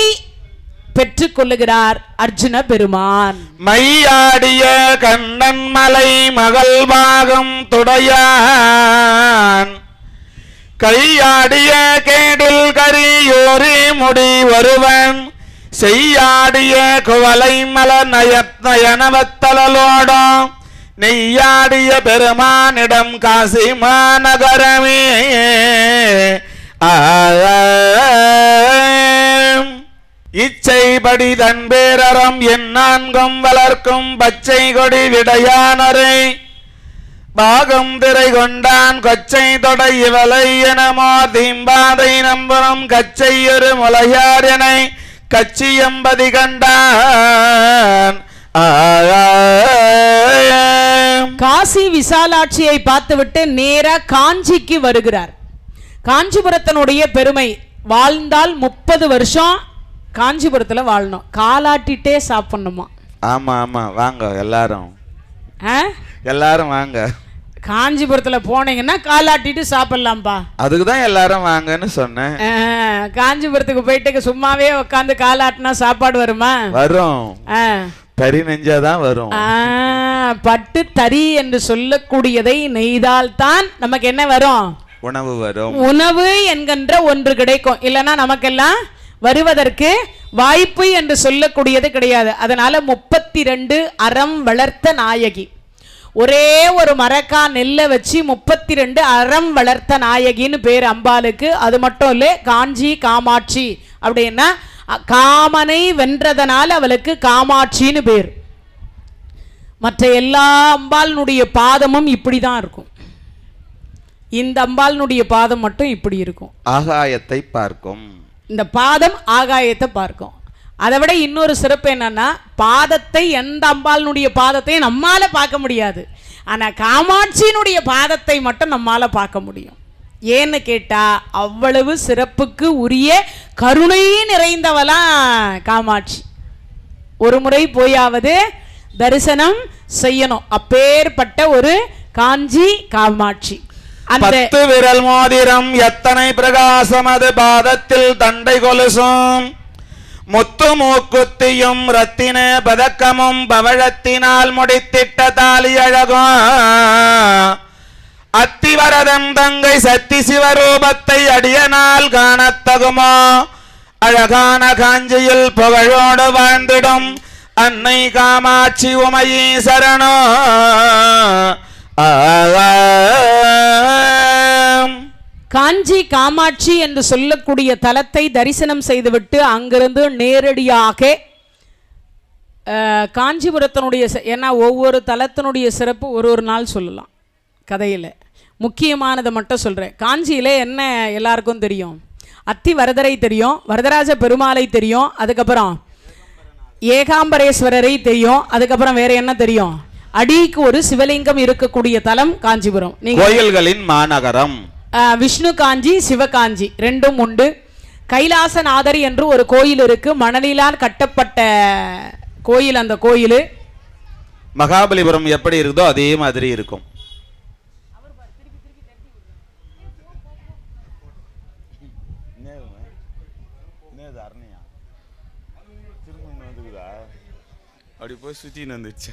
Speaker 1: பெற்றுக் கொள்ளுகிறார் அர்ஜுன பெருமான்.
Speaker 2: மையாடிய கண்ணன் மலை மகள் பாகம் துடையான், கையாடிய கேடில் கரியோரி முடி வருவன், செய்யாடிய குவலை மல நயனவத்தலோடும், நெய்யாடிய பெருமானிடம் காசி மாநகரமே. இச்சைப்படி தன் பேரறம் என் நான்கும் வளர்க்கும் பச்சை கொடி விடையானரை பாகம் திரை கொண்டான் கொச்சை தொடை இவலை எனமோ தீம்பாதை நம்பும் கச்சை ஒரு முளையார் என கச்சியம்பதி கண்டான்.
Speaker 1: காசி விசாலாட்சியை பார்த்துவிட்டு நேரா காஞ்சிக்கு வருகிறார். காஞ்சிபுரத்தினுடைய பெருமை, வாழ்ந்தால் 30 வருஷம் காஞ்சிபுரத்துல வாழணும், காலாட்டிட்டே சாப்பிடணுமா.
Speaker 2: ஆமா ஆமா, வாங்க எல்லாரும், எல்லாரும் வாங்க.
Speaker 1: காஞ்சிபுரத்துல போனீங்கன்னா காலாட்டிட்டு சாப்பிடலாம்பா.
Speaker 2: அதுக்குதான் எல்லாரும் வாங்கன்னு சொன்னேன்.
Speaker 1: காஞ்சிபுரத்துக்கு போயிட்டு சும்மாவே உட்காந்து காலாட்டினா சாப்பாடு வருமா?
Speaker 2: வரும், தறி நெஞ்சாதான் வரும்.
Speaker 1: பட்டு தறி என்று சொல்லக்கூடியதை நெய்தால்தான் நமக்கு என்ன வரும்?
Speaker 2: உணவு வரும்.
Speaker 1: உணவு என்கின்ற ஒன்று கிடைக்கும், இல்லைன்னா நமக்கெல்லாம் வருவதற்கு வாய்ப்பு என்று சொல்லக்கூடியது கிடையாது. அதனால 32 அறம் வளர்த்த நாயகி, ஒரே ஒரு மரக்கா நெல்லை வச்சு 32 அறம் வளர்த்த நாயகின்னு பேர் அம்பாளுக்கு. அது மட்டும் இல்லை, காஞ்சி காமாட்சி அப்படின்னா காமனை வென்றதனால அவளுக்கு காமாட்சின்னு பேர். மற்ற எல்லா அம்பாளுடைய பாதமும் இப்படிதான் இருக்கும், இந்த அம்பாளுடைய பாதம் மட்டும் இப்படி இருக்கும்,
Speaker 2: ஆகாயத்தை பார்க்கும்.
Speaker 1: இந்த பாதம் ஆகாயத்தை பார்க்கும். அதை விட இன்னொரு சிறப்பு என்னன்னா, பாதத்தை எந்த அம்பாளுடைய பாதத்தையும் நம்மால பார்க்க முடியாது, ஆனா காமாட்சியினுடைய பாதத்தை மட்டும் நம்மால பார்க்க முடியும். ஏன்னு கேட்டா அவ்வளவு சிறப்புக்கு உரிய கருணையே நிறைந்தவளாம் காமாட்சி. ஒரு முறை போயாவது தரிசனம் செய்யணும், அப்பேற்பட்ட ஒரு காஞ்சி காமாட்சி.
Speaker 2: 10 விரல் மோதிரம் எத்தனை பிரகாசம், அது பாதத்தில் தண்டை கொலுசும் முத்து மூக்குத்தியும் ரத்தின பதக்கமும் பவழத்தினால் முடித்திட்ட தாலி அழகும், அத்திவரதன் தங்கை சத்தி சிவரூபத்தை அடியனால் காணத்தகுமோ? அழகான காஞ்சியில் புகழோடு வாழ்ந்திடும் அன்னை காமாட்சி உமையே சரணோ.
Speaker 1: காஞ்சி காமாட்சி என்று சொல்லக்கூடிய தலத்தை தரிசனம் செய்துவிட்டு அங்கிருந்து நேரடியாக காஞ்சிபுரத்தினுடைய, ஏன்னா ஒவ்வொரு தலத்தினுடைய சிறப்பு ஒரு நாள் சொல்லலாம் கதையில், முக்கியமானதை மட்டும் சொல்கிறேன். காஞ்சியில் என்ன எல்லாருக்கும் தெரியும்? அத்தி வரதரை தெரியும், வரதராஜ பெருமாளை தெரியும், அதுக்கப்புறம் ஏகாம்பரேஸ்வரரை தெரியும், அதுக்கப்புறம் வேற என்ன தெரியும்? அடிக்கு ஒரு சிவலிங்கம் இருக்கக்கூடிய தலம் காஞ்சிபுரம்.
Speaker 2: கோயில்களின் மாநகரம்.
Speaker 1: விஷ்ணு காஞ்சி சிவகாஞ்சி ரெண்டும் உண்டு. கைலாசநாதர் என்று ஒரு கோயில் இருக்கு, மணலிலால் கட்டப்பட்ட கோயில். அந்த கோயில்
Speaker 2: மகாபலிபுரம் எப்படி இருக்குதோ அதே மாதிரி இருக்கும். அப்படி போய் சுத்தி வந்துச்சு,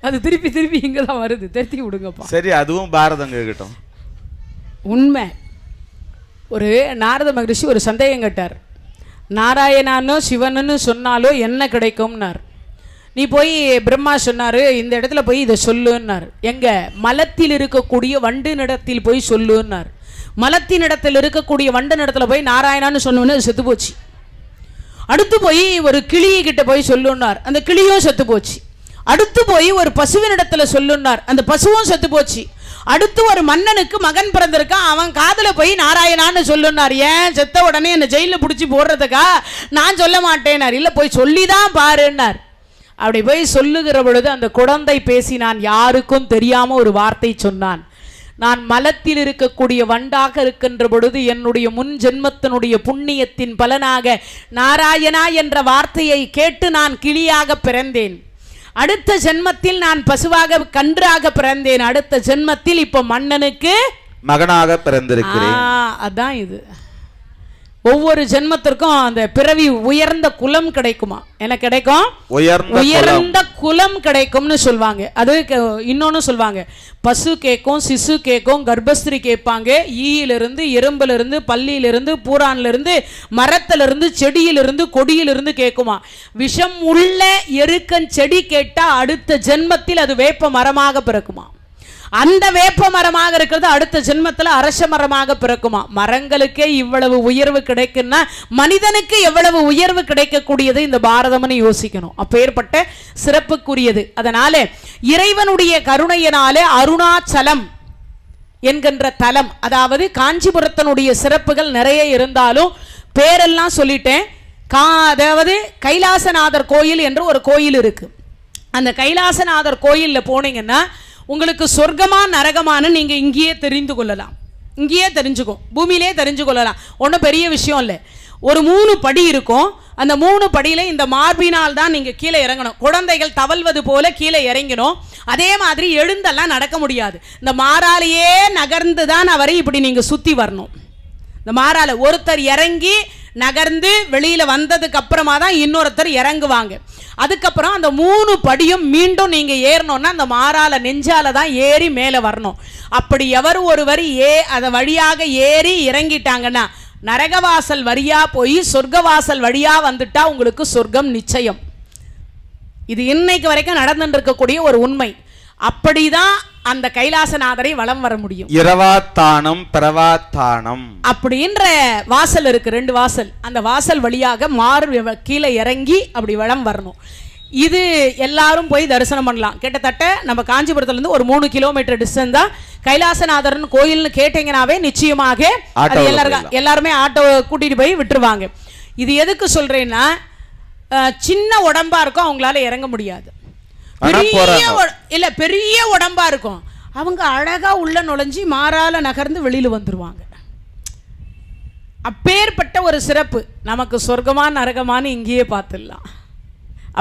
Speaker 1: அது திருப்பி திருப்பி இங்க தான் வருது, திருத்தி விடுங்கப்பா.
Speaker 2: சரி, அதுவும் பாரதம் கேட்கட்டும்.
Speaker 1: உண்மை. ஒரு நாரத மகரிஷி ஒரு சந்தேகம் கேட்டார். நாராயணானோ சிவனுன்னு சொன்னாலோ என்ன கிடைக்கும்னார். நீ போய் பிரம்மா சொன்னார், இந்த இடத்துல போய் இதை சொல்லுன்னார். எங்க? மலத்தில் இருக்கக்கூடிய வண்டு நடத்தில் போய் சொல்லுன்னார். மலத்தின் இடத்தில் இருக்கக்கூடிய வண்டு நடத்தில் போய் நாராயணான்னு சொன்னோன்னு அது செத்து போச்சு. அடுத்து போய் ஒரு கிளிகிட்ட போய் சொல்லுன்னார், அந்த கிளியும் செத்து போச்சு. அடுத்து போய் ஒரு பசுவின் இடத்துல சொல்லுன்னார், அந்த பசுவும் செத்து போச்சு. அடுத்து ஒரு மன்னனுக்கு மகன் பிறந்திருக்கான், அவன் காதல போய் நாராயணான்னு சொல்லுனார். ஏன்? செத்த உடனே என்னை ஜெயிலில் பிடிச்சி போடுறதுக்கா? நான் சொல்ல மாட்டேனார். இல்லை, போய் சொல்லிதான் பாருன்னார். அப்படி போய் சொல்லுகிற பொழுது அந்த குழந்தை பேசினான், யாருக்கும் தெரியாம ஒரு வார்த்தை சொன்னான். நான் மலத்தில் இருக்கக்கூடிய வண்டாக இருக்கின்ற பொழுது என்னுடைய முன் ஜென்மத்தினுடைய புண்ணியத்தின் பலனாக நாராயணா என்ற வார்த்தையை கேட்டு நான் கிளியாக பிறந்தேன். அடுத்த ஜென்மத்தில் நான் பசுவாக கன்றாக பிறந்தேன். அடுத்த ஜென்மத்தில் இப்ப மன்னனுக்கு
Speaker 2: மகனாக பிறந்திருக்கிறேன்.
Speaker 1: அதான் இது. ஒவ்வொரு ஜென்மத்திற்கும் அந்த பிறவி உயர்ந்த குலம் கிடைக்குமா? என்ன கிடைக்கும்? உயர்ந்த குலம் கிடைக்கும்னு சொல்வாங்க. அது இன்னொன்னு சொல்வாங்க, பசு கேட்கும், சிசு கேட்கும், கர்ப்பஸ்திரி கேட்பாங்க, ஈயிலிருந்து, எறும்பிலிருந்து, பல்லியிலிருந்து, பூரான்லிருந்து, மரத்திலிருந்து, செடியிலிருந்து, கொடியிலிருந்து கேட்குமா. விஷம் உள்ள எருக்கன் செடி கேட்டா அடுத்த ஜென்மத்தில் அது வேப்ப மரமாக பிறக்குமா. அந்த வேப்ப மரமாக இருக்கிறது அடுத்த ஜென்மத்தில் அரச மரமாக பிறக்குமா. மரங்களுக்கே இவ்வளவு உயர்வு கிடைக்குன்னா மனிதனுக்கு எவ்வளவு உயர்வு கிடைக்கக்கூடியது இந்த பாரதம்னு யோசிக்கணும். அப்பேற்பட்ட சிறப்புக்குரியது. அதனால இறைவனுடைய கருணையினாலே அருணாச்சலம் என்கின்ற தலம், அதாவது காஞ்சிபுரத்தினுடைய சிறப்புகள் நிறைய இருந்தாலும் பேரெல்லாம் சொல்லிட்டேன். அதாவது கைலாசநாதர் கோயில் என்று ஒரு கோயில் இருக்கு. அந்த கைலாசநாதர் கோயிலில் போனீங்கன்னா உங்களுக்கு சொர்க்கமா நரகமானு நீங்க இங்கேயே தெரிந்து கொள்ளலாம். இங்கேயே தெரிஞ்சுக்கும், பூமியிலே தெரிஞ்சு கொள்ளலாம். ஒன்றும் பெரிய விஷயம் இல்லை. ஒரு 3 படி இருக்கும். அந்த 3 படியில இந்த மார்பினால் தான் நீங்க கீழே இறங்கணும். குழந்தைகள் தவழ்வது போல கீழே இறங்கணும். அதே மாதிரி எழுந்தெல்லாம் நடக்க முடியாது. இந்த மாறாலேயே நகர்ந்து தான் அவரை இப்படி நீங்க சுத்தி வரணும். இந்த மாறால ஒருத்தர் இறங்கி நகர்ந்து வெளியில வந்ததுக்கு அப்புறமா தான் இன்னொருத்தர் இறங்குவாங்க. அதுக்கப்புறம் அந்த 3 படியும் மீண்டும் நீங்க ஏறணும்னா அந்த மாறால நெஞ்சால தான் ஏறி மேலே வரணும். அப்படி எவர் ஒருவர் அத வழியாக ஏறி இறங்கிட்டாங்கன்னா நரகவாசல் வழியா போய் சொர்க்கவாசல் வழியா வந்துட்டா உங்களுக்கு சொர்க்கம் நிச்சயம். இது இன்னைக்கு வரைக்கும் நடந்துட்டு இருக்கக்கூடிய ஒரு உண்மை. அப்படிதான் அந்த கைலாசநாதரை வலம் வர முடியும்.
Speaker 2: இரவாத்தானம் பிரவாத்தானம்
Speaker 1: அப்படின்ற வாசல் இருக்கு, 2 வாசல். அந்த வாசல் வழியாக கீழே இறங்கி அப்படி வலம் வரணும். இது எல்லாரும் போய் தரிசனம் பண்ணலாம். கிட்டத்தட்ட நம்ம காஞ்சிபுரத்துல இருந்து ஒரு 3 கிலோமீட்டர் டிஸ்டன்ஸ் தான் கைலாசநாதர்னு கோயில்னு கேட்டீங்கன்னாவே நிச்சயமாக எல்லாருமே ஆட்டோ கூட்டிட்டு போய் விட்டுருவாங்க. இது எதுக்கு சொல்றேன்னா, சின்ன உடம்பா இருக்கும் அவங்களால இறங்க முடியாது. பெரிய உடம்பா இருக்கும் அவங்க அழகா உள்ள நுழைஞ்சி மாறால நகர்ந்து வெளியில வந்துருவாங்க. அப்பேற்பட்ட ஒரு சிறப்பு நமக்கு சொர்க்கமா நரகமானு இங்கேயே பார்த்துடலாம்.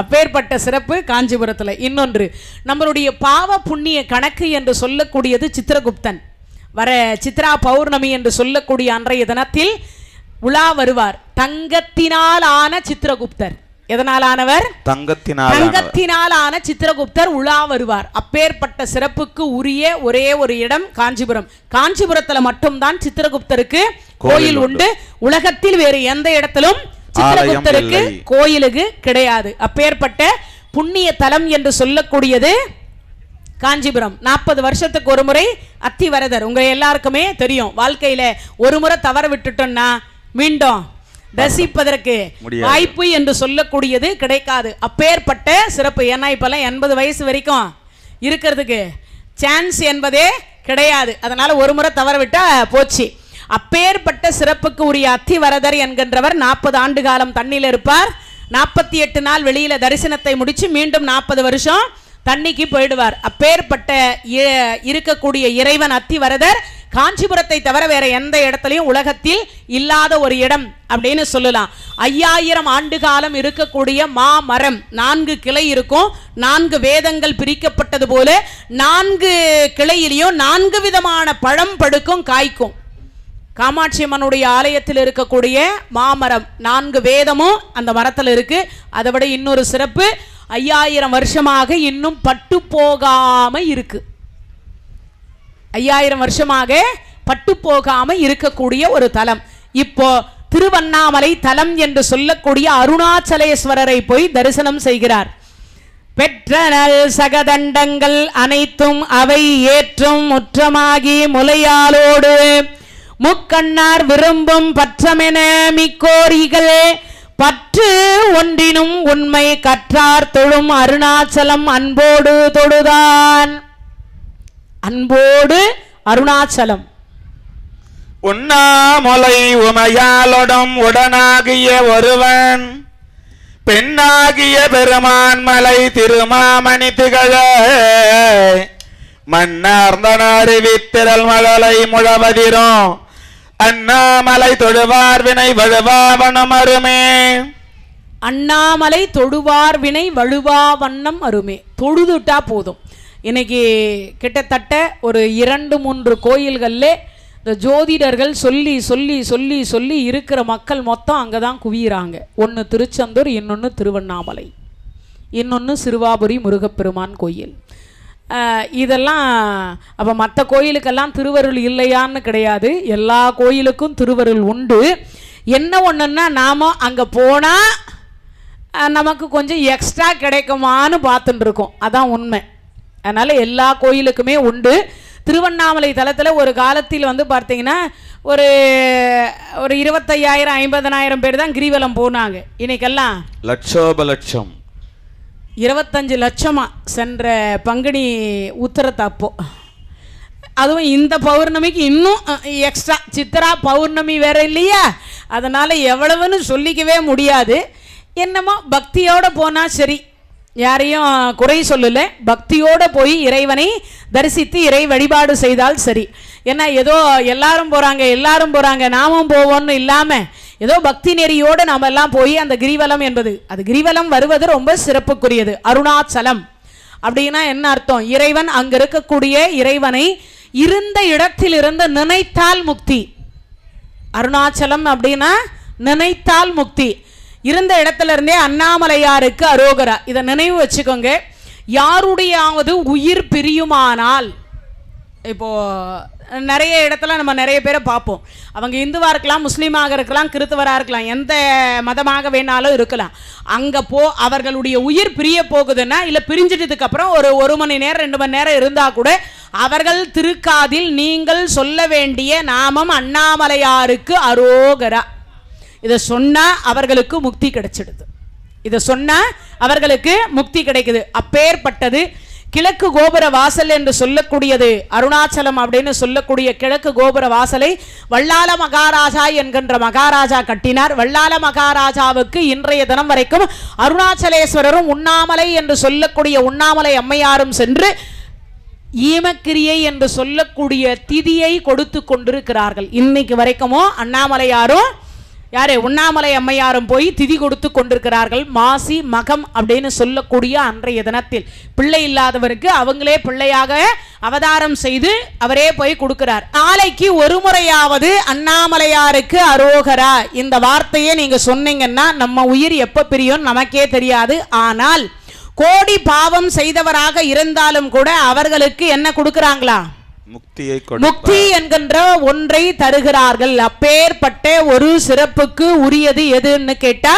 Speaker 1: அப்பேற்பட்ட சிறப்பு காஞ்சிபுரத்துல. இன்னொன்று, நம்மளுடைய பாவ புண்ணிய கணக்கு என்று சொல்லக்கூடியது சித்திரகுப்தன். வர சித்ரா பௌர்ணமி என்று சொல்லக்கூடிய அன்றைய தினத்தில் உலா வருவார். தங்கத்தினால் ஆன சித்திரகுப்தர். எதனாலானவர்?
Speaker 2: தங்கத்தினாலான
Speaker 1: சித்திரகுப்தர் உலா வருவார். அப்பேற்பட்ட சிறப்புக்கு உரிய ஒரே ஒரு இடம் காஞ்சிபுரம். காஞ்சிபுரத்துல மட்டும்தான் சித்திரகுப்தருக்கு கோயில் உண்டு. உலகத்தில் வேறு எந்த இடத்திலும் சித்திரகுப்தருக்கு கோயிலுக்கு கிடையாது. அப்பேற்பட்ட புண்ணிய தலம் என்று சொல்லக்கூடியது காஞ்சிபுரம். 40 வருஷத்துக்கு ஒரு முறை அத்திவரதர். உங்க எல்லாருக்குமே தெரியும். வாழ்க்கையில ஒரு முறை தவற விட்டுட்டோம்னா மீண்டும் தரிசிப்பதற்கு வாய்ப்பு என்று சொல்லக்கூடியது கிடைக்காது. அப்பேற்பட்ட சிறப்பு. ஏன்னா இப்பெல்லாம் 80 வயசு வரைக்கும் இருக்கிறதுக்கு சான்ஸ் என்பதே கிடையாது. அதனால ஒரு முறை தவற விட்டா போச்சு. அப்பேற்பட்ட சிறப்புக்கு உரிய அத்திவரதர் என்கின்றவர் 40 ஆண்டு காலம் தண்ணியில் இருப்பார். 48 நாள் வெளியில தரிசனத்தை முடிச்சு மீண்டும் 40 வருஷம் தண்ணிக்கு போயிடுவார். அப்பேற்பட்ட இருக்கக்கூடிய இறைவன் அத்திவரதர் காஞ்சிபுரத்தை தவிர வேற எந்த இடத்துலையும் உலகத்தில் இல்லாத ஒரு இடம் அப்படின்னு சொல்லலாம். 5000 ஆண்டு காலம் இருக்கக்கூடிய மாமரம். 4 கிளை இருக்கும். 4 வேதங்கள் பிரிக்கப்பட்டது போல 4 கிளையிலையும் 4 விதமான பழம் படுக்கும், காய்க்கும். காமாட்சி அம்மனுடைய ஆலயத்தில் இருக்கக்கூடிய மாமரம் 4 வேதமும் அந்த மரத்தில் இருக்கு. அதை விட இன்னொரு சிறப்பு, 5000 வருஷமாக இன்னும் பட்டு போகாம இருக்கு. 5000 வருஷமாக பட்டு போகாம இருக்கக்கூடிய ஒரு தலம். இப்போ திருவண்ணாமலை தலம் என்று சொல்லக்கூடிய அருணாச்சலேஸ்வரரை போய் தரிசனம் செய்கிறார். பெற்றனல் சகதண்டங்கள் அனைத்தும் அவை ஏற்றும் முற்றமாகி முலையாலோடு முக்கண்ணார் விரும்பும் பற்றமென மிக்கோரிகள் பற்று ஒன்றினும் உண்மை கற்றார் தொழும் அருணாச்சலம் அன்போடு தொழுதான். அன்போடு அருணாச்சலம்.
Speaker 2: உண்ணாமலை உமையாலொடும் உடனாகிய ஒருவன் பெண்ணாகிய பெருமான் மலை திருமாமணி திகழ மன்னார்ந்தன அறிவித்திரல் மகளை முழவதிரும் அண்ணாமலை தொழுவார் வினை வழுவாவண்ணம் அருமே.
Speaker 1: அண்ணாமலை தொழுவார் வினை வழுவா வண்ணம் அருமே. தொழுதுட்டா போதும். இன்னைக்கு கிட்டத்தட்ட ஒரு 2-3 கோயில்கள்ல இந்த ஜோதிடர்கள் சொல்லி சொல்லி சொல்லி சொல்லி இருக்கிற மக்கள் மொத்தம் அங்கே தான் குவியிறாங்க. ஒன்று திருச்செந்தூர், இன்னொன்று திருவண்ணாமலை, இன்னொன்று சிறுவாபுரி முருகப்பெருமான் கோயில். இதெல்லாம் அப்போ மற்ற கோயிலுக்கெல்லாம் திருவருள் இல்லையான்னு கிடையாது. எல்லா கோயிலுக்கும் திருவருள் உண்டு. என்ன ஒன்றுன்னா நாம் அங்கே போனால் நமக்கு கொஞ்சம் எக்ஸ்ட்ரா கிடைக்குமான்னு பார்த்துட்டு இருக்கோம். அதான் உண்மை. அதனால் எல்லா கோயிலுக்குமே உண்டு. திருவண்ணாமலை தலத்தில் ஒரு காலத்தில் வந்து பார்த்தீங்கன்னா ஒரு 25,000-50,000 பேர் தான் கிரிவலம் போனாங்க. இன்னைக்கெல்லாம்
Speaker 2: லட்சோபலட்சம்
Speaker 1: 25 லட்சமா சென்ற பங்குனி உத்தரத்தப்போ. அதுவும் இந்த பௌர்ணமிக்கு இன்னும் எக்ஸ்ட்ரா. சித்ரா பௌர்ணமி வேற இல்லையா? அதனால் எவ்வளவுன்னு சொல்லிக்கவே முடியாது. என்னமோ பக்தியோடு போனால் சரி, யாரையும் குறை சொல்லலை. பக்தியோடு போய் இறைவனை தரிசித்து இறை வழிபாடு செய்தால் சரி. ஏன்னா ஏதோ எல்லாரும் போகிறாங்க நாமும் போவோன்னு இல்லாமல் ஏதோ பக்தி நெறியோடு நாம் எல்லாம் போய் அந்த கிரிவலம் என்பது, அது கிரிவலம் வருவது ரொம்ப சிறப்புக்குரியது. அருணாச்சலம் அப்படின்னா என்ன அர்த்தம்? இறைவன் அங்கே இருக்கக்கூடிய இறைவனை இருந்த இடத்திலிருந்து நினைத்தால் முக்தி. அருணாச்சலம் அப்படின்னா நினைத்தால் முக்தி. இருந்த இடத்துல இருந்தே அண்ணாமலையாருக்கு அரோகரா. இதை நினைவு வச்சுக்கோங்க. யாருடையாவது உயிர் பிரியுமானால், இப்போ நிறைய இடத்துல நம்ம நிறைய பேரை பார்ப்போம். அவங்க இந்துவாக இருக்கலாம், முஸ்லீமாக இருக்கலாம், கிறிஸ்தவராக இருக்கலாம், எந்த மதமாக வேணாலும் இருக்கலாம். அங்கே அவர்களுடைய உயிர் பிரிய போகுதுன்னா, இல்லை பிரிஞ்சிட்டதுக்கு அப்புறம் ஒரு மணி நேரம் 2 மணி நேரம் இருந்தால் கூட அவர்கள் திருக்காதில் நீங்கள் சொல்ல வேண்டிய நாமம் அண்ணாமலையாருக்கு அரோகரா. இதை சொன்னால் அவர்களுக்கு முக்தி கிடைச்சிடுது. இதை சொன்னால் அவர்களுக்கு முக்தி கிடைக்குது. அப்பேற்பட்டது கிழக்கு கோபுர வாசல் என்று சொல்லக்கூடியது அருணாச்சலம் அப்படின்னு சொல்லக்கூடிய கிழக்கு கோபுர வாசலை வல்லால மகாராஜா என்கின்ற மகாராஜா கட்டினார். வல்லால மகாராஜாவுக்கு இன்றைய தினம் வரைக்கும் அருணாச்சலேஸ்வரரும் உண்ணாமலை என்று சொல்லக்கூடிய உண்ணாமலை அம்மையாரும் சென்று ஈமக்கிரியை என்று சொல்லக்கூடிய திதியை கொடுத்து கொண்டிருக்கிறார்கள். இன்னைக்கு வரைக்குமோ அண்ணாமலையாரும் யாரு உண்ணாமலை அம்மையாரும் போய் திதி கொடுத்து கொண்டிருக்கிறார்கள். மாசி மகம் அப்படின்னு சொல்லக்கூடிய அன்றைய தினத்தில் பிள்ளை இல்லாதவருக்கு அவங்களே பிள்ளையாக அவதாரம் செய்து அவரே போய் கொடுக்கிறார். நாளைக்கு ஒரு முறையாவது அண்ணாமலையாருக்கு அரோகரா இந்த வார்த்தையை நீங்க சொன்னீங்கன்னா நம்ம உயிர் எப்ப பிரியும் நமக்கே தெரியாது. ஆனால் கோடி பாவம் செய்தவராக இருந்தாலும் கூட அவர்களுக்கு என்ன கொடுக்கறாங்களா? முக்தி என்கின்ற ஒன்றை தருகிறார்கள். அப்பேற்பட்ட ஒரு சிறப்புக்கு உரியது எதுன்னு கேட்டா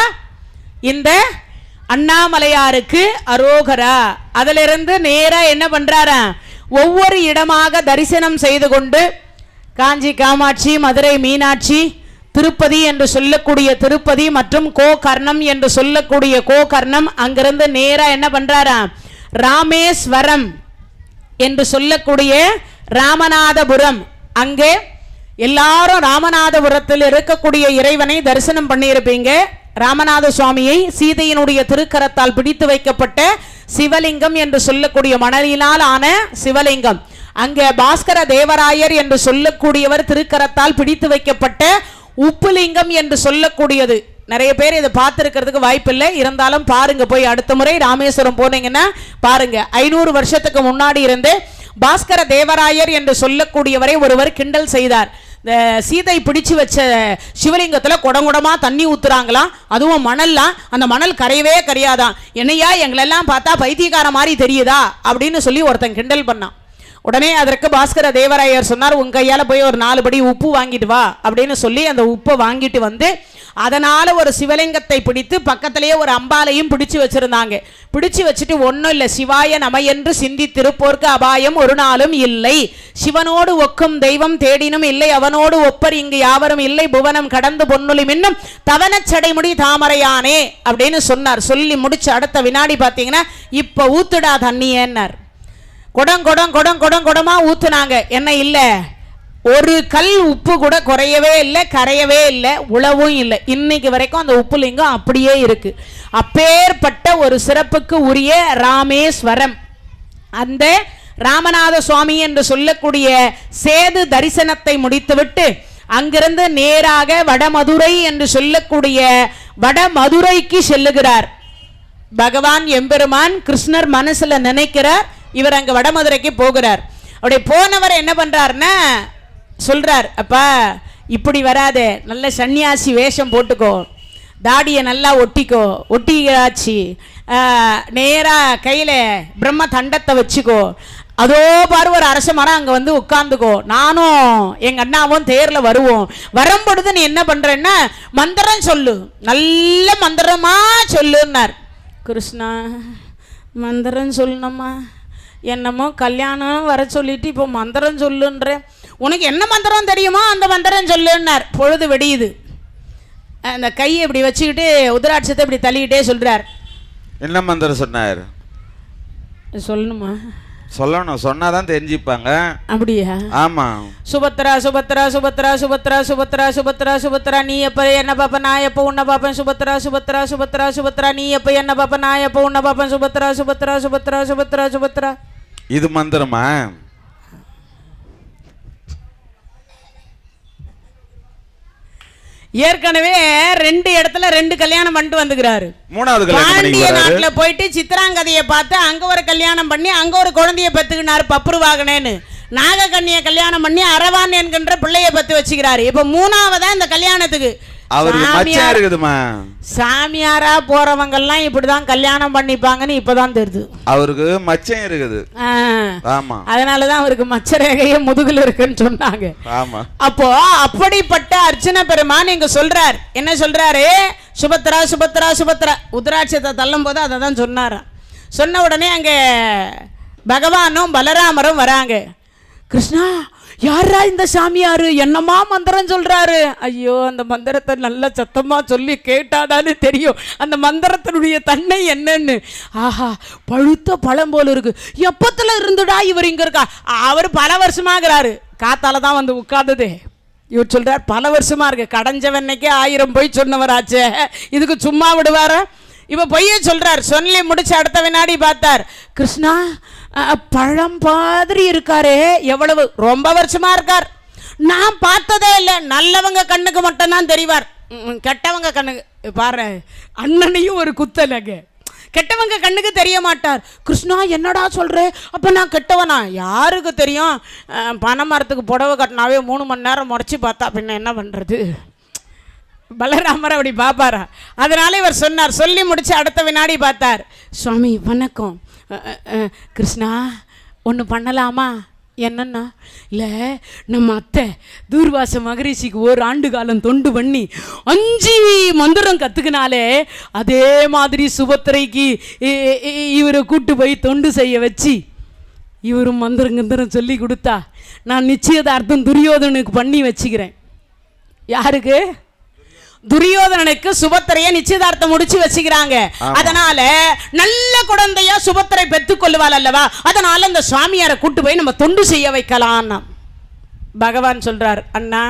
Speaker 1: இந்த அண்ணாமலையாருக்கு அரோகரா. அதிலிருந்து நேரா என்ன பண்றாரா, ஒவ்வொரு இடமாக தரிசனம் செய்து கொண்டு காஞ்சி காமாட்சி, மதுரை மீனாட்சி, திருப்பதி என்று சொல்லக்கூடிய திருப்பதி மற்றும் கோகர்ணம் என்று சொல்லக்கூடிய கோகர்ணம், அங்கிருந்து நேரா என்ன பண்றாரா ராமேஸ்வரம் என்று சொல்லக்கூடிய ராமநாதபுரம். அங்கே எல்லாரும் ராமநாதபுரத்தில் இருக்கக்கூடிய இறைவனை தரிசனம் பண்ணியிருப்பீங்க. ராமநாத சுவாமியை சீதையினுடைய திருக்கரத்தால் பிடித்து வைக்கப்பட்ட சிவலிங்கம் என்று சொல்லக்கூடிய மணலினால் ஆன சிவலிங்கம். அங்கே பாஸ்கர தேவராயர் என்று சொல்லக்கூடியவர் திருக்கரத்தால் பிடித்து வைக்கப்பட்ட உப்புலிங்கம் என்று சொல்லக்கூடியது. நிறைய பேர் இதை பார்த்துருக்கிறதுக்கு வாய்ப்பில்லை, இருந்தாலும் பாருங்க, போய் அடுத்த முறை ராமேஸ்வரம் போனீங்கன்னா பாருங்க. 500 வருஷத்துக்கு முன்னாடி இருந்து பாஸ்கர தேவராயர் என்று சொல்லக்கூடியவரை ஒருவர் கிண்டல் செய்தார். இந்த சீதை பிடிச்சு வச்ச சிவலிங்கத்தில் குடங்குடமா தண்ணி ஊத்துறாங்களாம், அதுவும் மணல்லாம். அந்த மணல் கரையவே கரையாதான். என்னையா எங்களெல்லாம் பார்த்தா பைத்தியக்கார மாதிரி தெரியுதா அப்படின்னு சொல்லி ஒருத்தன் கிண்டல் பண்ணான். உடனே அதற்கு பாஸ்கர தேவராயர் சொன்னார், உன் கையால போய் ஒரு 4 படி உப்பு வாங்கிட்டு வா அப்படின்னு சொல்லி அந்த உப்பை வாங்கிட்டு வந்து அதனால ஒரு சிவலிங்கத்தை பிடித்து பக்கத்திலேயே ஒரு அம்பாலையும் பிடிச்சு வச்சிருந்தாங்க. பிடிச்சு வச்சுட்டு ஒன்றும் இல்லை, சிவாய நம என்று சிந்தித்திருப்போர்க்கு அபாயம் ஒரு நாளும் இல்லை, சிவனோடு ஒக்கும் தெய்வம் தேடினும் இல்லை, அவனோடு ஒப்பர் இங்கு யாவரும் இல்லை, புவனம் கடந்து பொன்னுலி மின்னும் தவனச்சடைமுடி தாமரையானே அப்படின்னு சொன்னார். சொல்லி முடிச்சு அடுத்த வினாடி பார்த்தீங்கன்னா இப்ப ஊத்துடா தண்ணியன்னார். குடமா ஊத்துனாங்க. என்ன இல்லை, ஒரு கல் உப்பு கூட குறையவே இல்லை, கரையவே இல்லை, உழவும் இல்லை. இன்னைக்கு வரைக்கும் அந்த உப்புலிங்கம் அப்படியே இருக்கு. அப்பேற்பட்ட ஒரு சிறப்புக்கு உரிய ராமேஸ்வரம். அந்த ராமநாத சுவாமி என்று சொல்லக்கூடிய சேது தரிசனத்தை முடித்துவிட்டு அங்கிருந்து நேராக வடமதுரை என்று சொல்லக்கூடிய வடமதுரைக்கு செல்லுகிறார். பகவான் எம்பெருமான் கிருஷ்ணர் மனசுல நினைக்கிறார். இவர் அங்க வடமதுரைக்கு போகிறார். அப்படி போனவர் என்ன பண்றாருன்னா சொல்றார், அப்பா இப்படி வராதே, நல்ல சன்னியாசி வேஷம் போட்டுக்கோ, தாடியை நல்லா ஒட்டியாச்சு, நேரா கையில பிரம்ம தண்டத்தை வச்சுக்கோ, அதோ பாரு ஒரு அரச மரம் அங்க வந்து உட்கார்ந்துக்கோ, நானும் எங்க அண்ணாவும் தேர்ல வருவோம், வரும்பொழுது நீ என்ன பண்றேன்னா மந்திரம் சொல்லு, நல்ல மந்திரமா சொல்லுன்னார். கிருஷ்ணா மந்திரம் சொல்லணுமா, என்னமோ கல்யாணம் வர சொல்லிட்டு இப்போ மந்திரம் சொல்லுன்ற, உனக்கு என்ன மந்திரம் தெரியுமோ அந்த மந்திரம் சொல்லுன்னார். பொழுது வெடியுது. அந்த கையை இப்படி வச்சுக்கிட்டு உதிராட்சத்தை இப்படி தள்ளிக்கிட்டே சொல்றார்.
Speaker 2: என்ன மந்திரம் சொன்னார்?
Speaker 1: சொல்லணுமா?
Speaker 2: சொல்லணும், சொன்னாதான் தெரிஞ்சுப்பாங்க.
Speaker 1: அப்படியா?
Speaker 2: ஆமா.
Speaker 1: சுபத்ரா சுபத்ரா சுபத்ரா சுபத்ரா சுபத்ரா சுபத்ரா சுபத்ரா நீ எப்ப என்ன பாப்ப நான் எப்ப உன்ன பாப்பேன், சுபத்ரா சுபத்ரா சுபத்ரா சுபத்ரா நீ எப்ப என்ன பாப்ப நான் எப்ப உன்ன பாப்பேன், சுபத்ரா சுபத்ரா சுபத்ரா சுபத்ரா சுபத்ரா.
Speaker 2: இது மந்திரமா?
Speaker 1: ஏற்கனவே 2 இடத்துல 2 கல்யாணம் பண்ணிட்டு வந்துக்கிறாரு.
Speaker 2: 3வது
Speaker 1: பாண்டிய நாட்டுல போயிட்டு சித்திராங்கதையை பார்த்து அங்க ஒரு கல்யாணம் பண்ணி அங்க ஒரு குழந்தைய பெத்துக்கினாரு பப்ருவாகனேன்னு. நாகக்கண்ணிய கல்யாணம் பண்ணி அரவான் என்கின்ற பிள்ளைய பத்து வச்சுக்கிறாரு. இப்ப 3ஆவதா இந்த கல்யாணத்துக்கு சாமியாரா போறவங்க எல்லாம் இப்படிதான் கல்யாணம் பண்ணிப்பாங்கன்னு இப்பதான் தெரியுது.
Speaker 2: அவருக்கு மச்சம் இருக்குது. ஆமா,
Speaker 1: அதனாலதான் அவருக்கு மச்ச ரேகைய முதுகுல இருக்குன்னு சொன்னாங்க.
Speaker 2: ஆமா.
Speaker 1: அப்போ அப்படிப்பட்ட அர்ச்சன பெருமான் இங்க சொல்றார். என்ன சொல்றாரு? சுபத்ரா சுபத்ரா சுபத்ரா. உத்ராட்சத்தை தள்ளும் போது அதை தான் சொன்னாரா. சொன்ன உடனே அங்க பகவானும் பலராமரும் வராங்க. கிருஷ்ணா, யாரா இந்த சாமியாரு, என்னமா மந்திரம் சொல்றாரு? ஐயோ, அந்த மந்திரத்தை நல்ல சத்தமா சொல்லி கேட்டாதானே தெரியும் அந்த மந்திரத்தினுடைய தன்மை என்னன்னு. ஆஹா, பழுத்த பழம் போல இருக்கு. எப்பத்துல இருந்துடா இவர் இங்க இருக்கா? அவர் பல வருஷமாகிறாரு, காத்தால தான் வந்து உட்கார்ந்தது. இவர் சொல்றார் பல வருஷமா இருக்கு. கடைஞ்சவன்னைக்கே 1000 பொய் சொன்னவராச்சே, இதுக்கு சும்மா விடுவார? இப்ப பொய்ய சொல்றார். சொல்லி முடிச்சு அடுத்த வினாடி பார்த்தார். கிருஷ்ணா, பழம் மாதிரி இருக்காரு. எவ்வளவு? ரொம்ப வருஷமா இருக்கார். நான் பார்த்ததே இல்லை. நல்லவங்க கண்ணுக்கு மட்டும் தான் தெரிவார். கெட்டவங்க கண்ணுக்கு பாரு, அண்ணனையும் ஒரு குத்தலைங்க. கெட்டவங்க கண்ணுக்கு தெரிய மாட்டார். கிருஷ்ணா என்னடா சொல்கிற, அப்போ நான் கெட்டவனா? யாருக்கு தெரியும்? பனை மரத்துக்கு புடவை கட்டினாவே 3 மணி நேரம் முறைச்சி பார்த்தா பின்ன என்ன பண்ணுறது? பலராமர் அப்படி பார்ப்பாரா? அதனால இவர் சொன்னார். சொல்லி முடிச்சு அடுத்த வினாடி பார்த்தார். சுவாமி வணக்கம், கிருஷ்ணா ஒன்று பண்ணலாமா? என்னன்னா, இல்லை நம்ம அத்தை தூர்வாச மகரிஷிக்கு 1 ஆண்டு காலம் தொண்டு பண்ணி 5 மந்திரம் கற்றுக்கினாலே, அதே மாதிரி சுபத்திரைக்கு இவரை கூட்டு போய் தொண்டு செய்ய வச்சு இவரும் மந்திரம் சொல்லி கொடுத்தா நான் நிச்சயதார்த்தம் துரியோதனுக்கு பண்ணி வச்சுக்கிறேன். யாருக்கு? துரியோதனனுக்கு சுபத்திரைய நிச்சயதார்த்தம் முடிச்சு வச்சுக்கிறாங்க. அதனால நல்ல குழந்தையா சுபத்திரை பெற்றுக் கொள்வாள் அல்லவா? அதனால இந்த சுவாமியாரை கூட்டு போய் நம்ம தொண்டு செய்ய வைக்கலாம். பகவான் சொல்றார், அண்ணா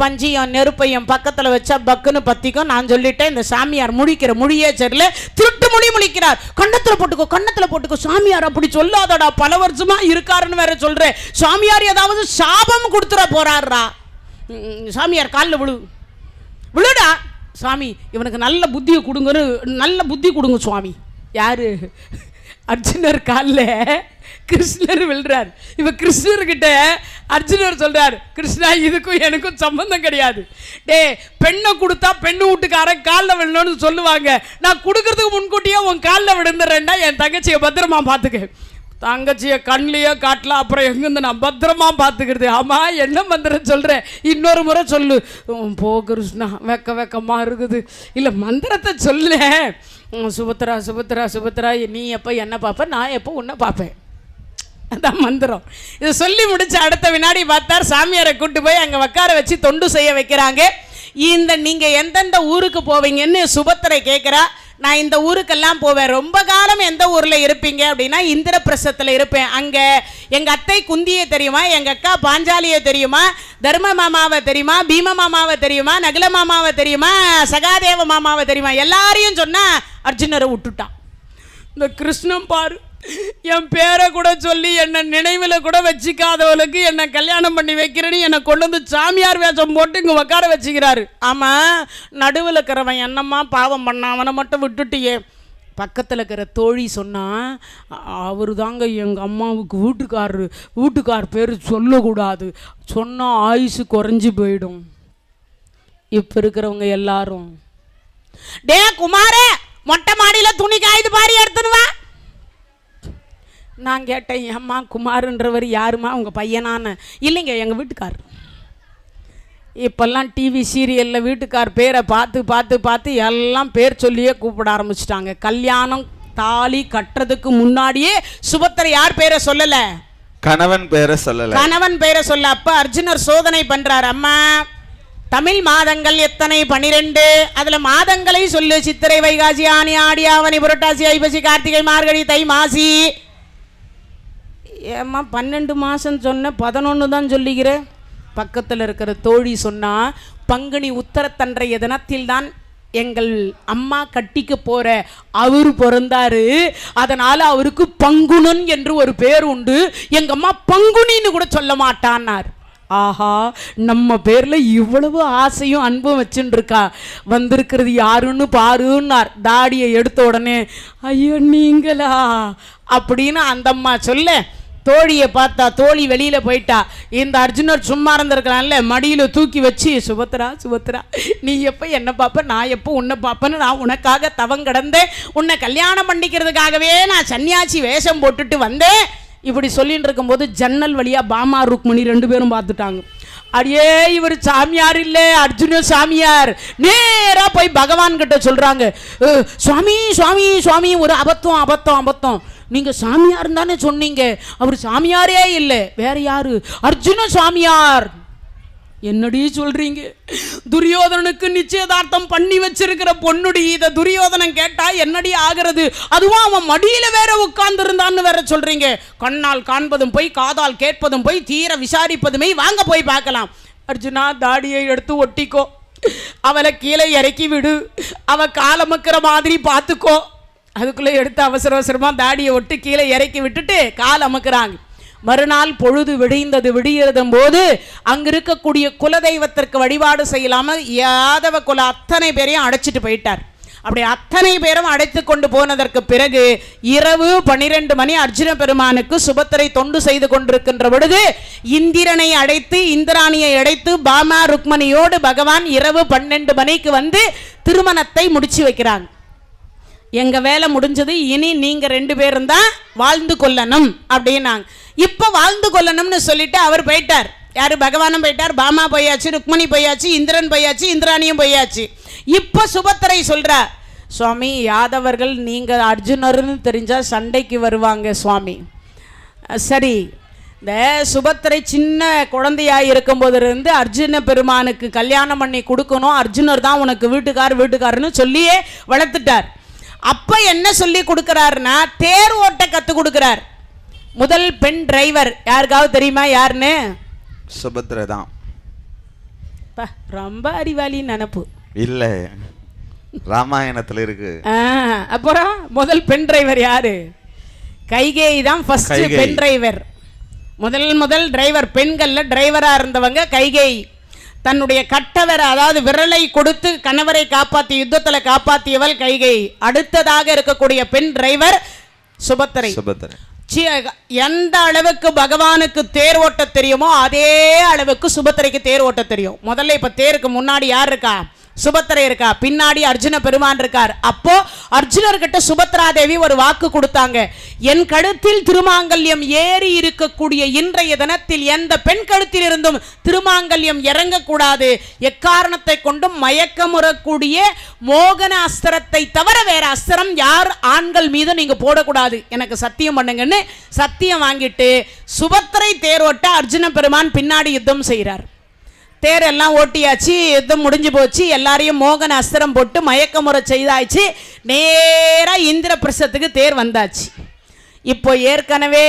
Speaker 1: பஞ்சியம் நெருப்பையும் பக்கத்துல வச்சா பக்குன்னு பத்திக்கும். நான் சொல்லிட்டேன், இந்த சாமியார் முடிக்கிற முடியே சரியில்ல, திருட்டு மொழி முழிக்கிறார். கண்ணத்துல போட்டுக்கோ. சாமியார் அப்படி சொல்லாதடா, பல வருஷமா இருக்காருன்னு வேற சொல்றேன். சாமியார் ஏதாவது சாபம் கொடுத்துட போறாரா? சாமியார் காலில் விழுடா, சுவாமி இவனுக்கு நல்ல புத்தியை கொடுங்கன்னு, நல்ல புத்தி கொடுங்க சுவாமி. யாரு? அர்ஜுனர் காலில் கிருஷ்ணர் விழுறார். இவ கிருஷ்ணர்கிட்ட அர்ஜுனர் சொல்றார், கிருஷ்ணா இதுக்கும் எனக்கும் சம்பந்தம் கிடையாது. பெண்ணை கொடுத்தா பெண்ணு வீட்டுக்காரன் காலில் விழணும்னு சொல்லுவாங்க. நான் கொடுக்கறதுக்கு முன்கூட்டியே உன் காலில் விழுந்துடுறேன்டா, என் தங்கச்சியை பத்திரமா பார்த்துக்க. தங்கச்சியை கண்ணிலேயே காட்டல, அப்புறம் எங்கேருந்து நான் பத்திரமா பார்த்துக்கிறது? ஆமாம் என்ன மந்திரம் சொல்கிறேன், இன்னொரு முறை சொல்லு. போ கிருஷ்ணா, வெக்கமாக இருக்குது. இல்லை மந்திரத்தை சொல்ல. சுபத்ரா நீ எப்போ என்ன பார்ப்ப, நான் எப்போ உன்னை பார்ப்பேன். அதான் மந்திரம். இதை சொல்லி முடிச்சு அடுத்த வினாடி பார்த்தார். சாமியாரை கூட்டு போய் அங்கே உட்கார வச்சு தொண்டு செய்ய வைக்கிறாங்க. நீங்கள் எந்தெந்த ஊருக்கு போவீங்கன்னு சுபத்திரை கேட்குறா. நான் இந்த ஊருக்கெல்லாம் போவேன். ரொம்ப காலம் எந்த ஊரில் இருப்பீங்க அப்படின்னா, இந்திரபிரசத்தில் இருப்பேன். அங்கே எங்கள் அத்தை குந்தியை தெரியுமா, எங்கள் அக்கா பாஞ்சாலியை தெரியுமா, தர்ம மாமாவை தெரியுமா, பீம மாமாவை தெரியுமா, நகுல மாமாவை தெரியுமா, சகாதேவ மாமாவை தெரியுமா, எல்லாரையும் சொன்னால் அர்ஜுனரை விட்டுட்டான். இந்த கிருஷ்ணன் பாரு, என் பேரை கூட சொல்லி என்னை நினைவில் கூட வச்சுக்காதவளுக்கு என்னை கல்யாணம் பண்ணி வைக்கிறேன்னு என்னை கொண்டு வந்து சாமியார் வேஷம் போட்டு இங்கே உட்கார வச்சுக்கிறாரு. ஆமாம், நடுவில் இருக்கிறவன் என்னம்மா பாவம் பண்ணான், அவனை மட்டும் விட்டுட்டியே. பக்கத்தில் இருக்கிற தோழி சொன்னால், அவர் தாங்க எங்கள் அம்மாவுக்கு வீட்டுக்கார் பேர் சொல்லக்கூடாது, சொன்னால் ஆயுசு குறைஞ்சி போயிடும். இப்போ இருக்கிறவங்க எல்லாரும், டே குமாரே மொட்டை மாடியில் துணி காயுது பாரி எடுத்துனுவா. நான் கேட்டேன், அம்மா குமாருன்றவர் யாருமா, உங்கள் பையனான்னு? இல்லைங்க எங்கள் வீட்டுக்கார். இப்போல்லாம் டிவி சீரியலில் வீட்டுக்கார் பேரை பார்த்து எல்லாம் பேர் சொல்லியே கூப்பிட ஆரம்பிச்சிட்டாங்க. கல்யாணம் தாலி கட்டுறதுக்கு முன்னாடியே சுபத்திரை யார் பேரை சொல்லலை?
Speaker 2: கணவன் பேரை சொல்லலை. கணவன் பேரை சொல்ல. அப்போ அர்ஜுனர் சோதனை பண்ணுறார். அம்மா தமிழ் மாதங்கள் எத்தனை? 12. அதில் மாதங்களை சொல்லு. சித்திரை, வைகாசி, ஆனி, ஆடி, ஆவணி, புரட்டாசி, ஐப்பசி, கார்த்திகை, மார்கழி, தை, மாசி. ஏம்மா 12 மாதம் சொன்ன, 11 தான் சொல்லிக்கிறேன். பக்கத்தில் இருக்கிற தோழி சொன்னால், பங்குனி உத்தரத்தன்றைய தினத்தில் தான் எங்கள் அம்மா கட்டிக்க போகிற அவர் பிறந்தாரு, அதனால் அவருக்கு பங்குனன் என்று ஒரு பேர் உண்டு. எங்கள் அம்மா பங்குனின்னு கூட சொல்ல மாட்டான்னார். ஆஹா, நம்ம பேரில் இவ்வளவு ஆசையும் அன்பும் வச்சுருக்கா, வந்திருக்கிறது யாருன்னு பாருன்னார். தாடியை எடுத்த உடனே, ஐயோ நீங்களா அப்படின்னு அந்த அம்மா சொல்ல, தோழியை பார்த்தா தோழி வெளியில் போயிட்டா. இந்த அர்ஜுனர் சும்மா இருந்திருக்கலாம்ல, மடியில் தூக்கி வச்சு, சுபத்ரா நீ எப்போ என்ன பார்ப்ப, நான் எப்போ உன்னை பார்ப்பேன்னு நான் உனக்காக தவங்கடந்தேன், உன்னை கல்யாணம் பண்ணிக்கிறதுக்காகவே நான் சன்னியாசி வேஷம் போட்டுட்டு வந்தேன். இப்படி சொல்லிட்டு இருக்கும்போது ஜன்னல் வழியாக பாமா ருக்மணி 2 பேரும் பார்த்துட்டாங்க. அடியே இவர் சாமியார் இல்லை, அர்ஜுன சாமியார். நேராக போய் பகவான் கிட்ட சொல்கிறாங்க, சுவாமி ஒரு அபத்தம். நீங்கள் சாமியார் தானே சொன்னீங்க, அவர் சாமியாரே இல்லை, வேற யாரு? அர்ஜுன சாமியார். என்னடி சொல்றீங்க? துரியோதனனுக்கு நிச்சயதார்த்தம் பண்ணி வச்சிருக்கிற பொண்ணுடி, இதை துரியோதனன் கேட்டா என்னடி ஆகிறது? அதுவும் அவன் மடியில வேற உட்கார்ந்து இருந்தான்னு வேற சொல்றீங்க. கண்ணால் காண்பதும் போய், காதால் கேட்பதும் போய், தீர விசாரிப்பதுமே, வாங்க போய் பார்க்கலாம். அர்ஜுனா தாடியை எடுத்து ஒட்டிக்கோ, அவளை கீழே இறக்கி விடு, அவ காலமுக்கிற மாதிரி பார்த்துக்கோ. அதுக்குள்ளே எடுத்து அவசரமாக தாடியை ஒட்டி கீழே இறக்கி விட்டுட்டு கால் அமுக்குறாங்க. மறுநாள் பொழுது விடிந்தது. விடியறதும் போது அங்க இருக்கக்கூடிய குலதெய்வத்திற்கு வழிபாடு செய்யலாம யாதவ குல அத்தனை பேரையும் அடைச்சிட்டு போயிட்டார். அப்படி அத்தனை பேரும் அடைத்து கொண்டு போனதற்கு பிறகு இரவு 12 மணி அர்ஜுன பெருமானுக்கு சுபத்திரை தொண்டு செய்து கொண்டிருக்கின்ற பொழுது இந்திரனை அடைத்து இந்திராணியை அடைத்து பாமா ருக்மணியோடு பகவான் இரவு 12 மணிக்கு வந்து திருமணத்தை முடிச்சு வைக்கிறாங்க. எங்க வேலை முடிஞ்சது, இனி நீங்க 2 பேரும் தான் வாழ்ந்து கொள்ளணும் அப்படின்னாங்க. இப்ப வாழ்ந்து கொள்ளணும்னு சொல்லிட்டு அவர் போயிட்டார். யாரு? பகவானும் போயிட்டார், பாமா போயாச்சு, ருக்மணி போயாச்சு, இந்திரன் போயாச்சு, இந்திராணியும் போயாச்சு. இப்ப சுபத்திரை சொல்றா, சுவாமி யாதவர்கள் நீங்க அர்ஜுனர்னு தெரிஞ்சா சண்டைக்கு வருவாங்க சுவாமி. சரி, இந்த சுபத்திரை சின்ன குழந்தையா இருக்கும் போது இருந்து அர்ஜுன பெருமானுக்கு கல்யாணம் பண்ணி கொடுக்கணும், அர்ஜுனர் தான் உனக்கு வீட்டுக்காருன்னு சொல்லியே வளர்த்துட்டார். அப்ப என்ன சொல்லி கொடுக்கிறாருன்னா தேர் ஓட்ட கத்து கொடுக்கிறார். முதல் பெண் டிரைவர் யாருக்காவது தெரியுமா யாருன்னு?
Speaker 3: சுபத்ரை தான்.
Speaker 2: ரொம்ப அறிவாளி நினப்பு
Speaker 3: இல்ல, ராமாயணத்துல இருக்கு.
Speaker 2: அப்புறம் முதல் பெண் டிரைவர் யாரு? கைகேயி தான் ஃபர்ஸ்ட் பெண் டிரைவர். முதல் டிரைவர், பெண்கள்ல டிரைவரா இருந்தவங்க கைகேயி. தன்னுடைய கட்டவரை அதாவது விரலை கொடுத்து கணவரை காப்பாற்றி யுத்தத்தில் காப்பாற்றியவள் கைகேயி. அடுத்ததாக இருக்கக்கூடிய பெண் டிரைவர் சுபத்திரை. எந்த அளவுக்கு பகவானுக்கு தேர் ஓட்ட தெரியுமோ அதே அளவுக்கு சுபத்திரைக்கு தேர் ஓட்ட தெரியும். முதல்ல இப்ப தேருக்கு முன்னாடி யார் இருக்கா? சுபத்திரை இருக்கா, பின்னாடி அர்ஜுன பெருமான் இருக்கார். அப்போ அர்ஜுனர்கிட்ட சுபத்ரா தேவி ஒரு வாக்கு கொடுத்தாங்க, என் கழுத்தில் திருமாங்கல்யம் ஏறி இருக்கக்கூடிய இன்றைய தினத்தில் எந்த பெண் கழுத்தில் இருந்தும் திருமாங்கல்யம் இறங்கக்கூடாது, எக்காரணத்தை கொண்டும் மயக்கமுறக்கூடிய மோகன அஸ்திரத்தை தவிர வேற அஸ்திரம் யார் ஆண்கள் மீது நீங்க போடக்கூடாது, எனக்கு சத்தியம் பண்ணுங்கன்னு சத்தியம் வாங்கிட்டு சுபத்திரை தேரோட்ட அர்ஜுன பெருமான் பின்னாடி யுத்தம் செய்கிறார். தேர் எல்லாம் ஓட்டியாச்சு, யுத்தம் முடிஞ்சு போச்சு, எல்லாரையும் மோகன அஸ்திரம் போட்டு மயக்கமுறை செய்தாச்சு. நேராக இந்திர பிரசத்துக்கு தேர் வந்தாச்சு. இப்போ ஏற்கனவே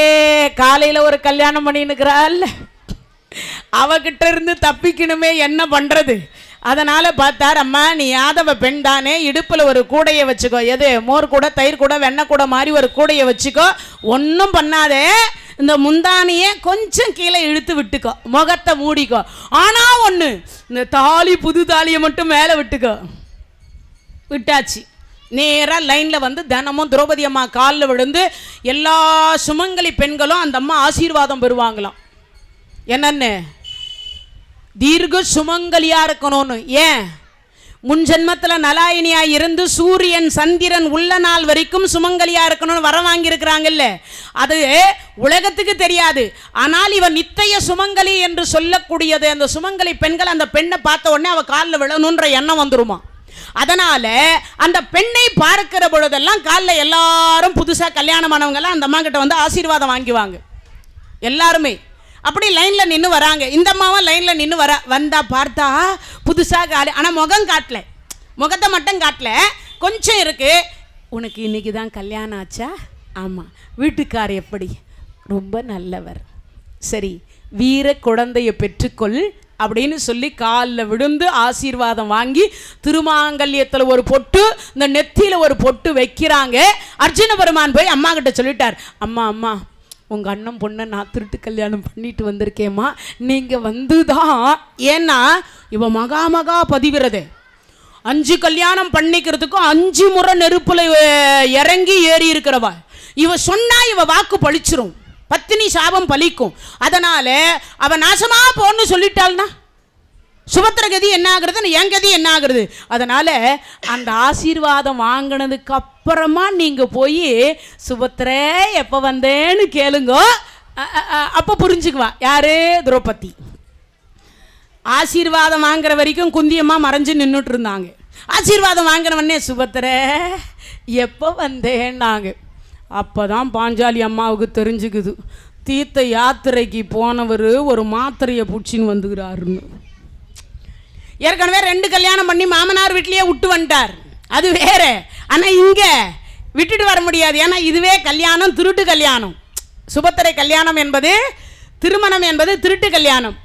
Speaker 2: காலையில் ஒரு கல்யாணம் பண்ணினுக்கிறாள், அவகிட்ட இருந்து தப்பிக்கணுமே, என்ன பண்ணுறது? அதனால் பார்த்தார், அம்மா நீ யாதவ பெண் தானே, இடுப்பில் ஒரு கூடையை வச்சுக்கோ, எது மோர் கூட தயிர் கூட வெண்ணெய் கூட மாதிரி ஒரு கூடையை வச்சுக்கோ, ஒன்றும் பண்ணாதே, இந்த முந்தானியை கொஞ்சம் கீழே இழுத்து விட்டுக்கோ, முகத்தை மூடிக்கோ, ஆனால் ஒன்று இந்த தாலி புது தாலியை மட்டும் மேலே விட்டுக்கோ. விட்டாச்சு. நேராக லைனில் வந்து தினமும் திரௌபதி அம்மா காலில் விழுந்து எல்லா சுமங்கலி பெண்களும் அந்த அம்மா ஆசீர்வாதம் பெறுவாங்களாம். என்னன்னு? தீர்க்க சுமங்கலியா இருக்கணும்னு. ஏன்? முன் ஜென்மத்தில் நலாயினியா இருந்து சூரியன் சந்திரன் உள்ள நாள் வரைக்கும் சுமங்கலியா இருக்கணும்னு வர வாங்கி இருக்கிறாங்கல்ல, அது உலகத்துக்கு தெரியாது. ஆனால் இவன் நித்திய சுமங்கலி என்று சொல்லக்கூடியது. அந்த சுமங்கலி பெண்கள் அந்த பெண்ணை பார்த்த உடனே அவ காலில் விழணுன்ற எண்ணம் வந்துருமா. அதனால அந்த பெண்ணை பார்க்கிற பொழுதெல்லாம் காலில் எல்லாரும் புதுசாக கல்யாணமானவங்க எல்லாம் அந்த அம்மா கிட்ட வந்து ஆசீர்வாதம் வாங்கிவாங்க. எல்லாருமே அப்படி லைனில் நின்று வராங்க. இந்த அம்மாவும் லைனில் நின்று வந்தா பார்த்தா புதுசாக காலி, ஆனால் முகம் காட்டல, முகத்தை மட்டும் காட்டல, கொஞ்சம் இருக்கு. உனக்கு இன்னைக்கு தான் கல்யாணம் ஆச்சா? ஆமாம். வீட்டுக்கார் எப்படி? ரொம்ப நல்லவர். சரி, வீர குழந்தையை பெற்றுக்கொள் அப்படின்னு சொல்லி காலில் விழுந்து ஆசீர்வாதம் வாங்கி திருமாங்கல்யத்தில் ஒரு பொட்டு, இந்த நெத்தியில் ஒரு பொட்டு வைக்கிறாங்க. அர்ஜுன பெருமான் போய் அம்மா கிட்ட சொல்லிட்டார், அம்மா அம்மா உங்கள் அண்ணன் பொண்ணை நான் திருட்டு கல்யாணம் பண்ணிட்டு வந்திருக்கேம்மா, நீங்கள் வந்து தான். ஏன்னா இவ மகா பதிவிரதே, 5 கல்யாணம் பண்ணிக்கிறதுக்கும் 5 முறை நெருப்புல இறங்கி ஏறி இருக்கிறவா. இவ சொன்னா இவ வாக்கு பழிச்சிரும், பத்தினி சாபம் பலிக்கும். அதனால அவ நாசமா போன்னு சொல்லிட்டாள்னா சுபத்திர கதி என்ன ஆகுறது, என் கதி என்ன ஆகுறது? அதனால அந்த ஆசீர்வாதம் வாங்கினதுக்கு அப்புறமா நீங்க போய் சுபத்திரே எப்போ வந்தேன்னு கேளுங்க, அப்போ புரிஞ்சுக்குவா யாரு திரௌபதி. ஆசீர்வாதம் வாங்குற வரைக்கும் குந்தியம்மா மறைஞ்சு நின்றுட்டு இருந்தாங்க. ஆசீர்வாதம் வாங்கினவனே சுபத்திரே எப்போ வந்தேன்னாங்க. அப்போதான் பாஞ்சாலி அம்மாவுக்கு தெரிஞ்சுக்குது, தீர்த்த யாத்திரைக்கு போனவர் ஒரு மாத்திரையை பிடிச்சின்னு வந்துக்கிறாருன்னு. ஏற்கனவே 2 கல்யாணம் பண்ணி மாமனார் வீட்லேயே விட்டு வந்துட்டார், அது வேற. ஆனால் இங்கே விட்டுட்டு வர முடியாது, ஏன்னா இதுவே கல்யாணம் திருட்டு கல்யாணம். சுபத்திரை கல்யாணம் என்பது, திருமணம் என்பது திருட்டு கல்யாணம்.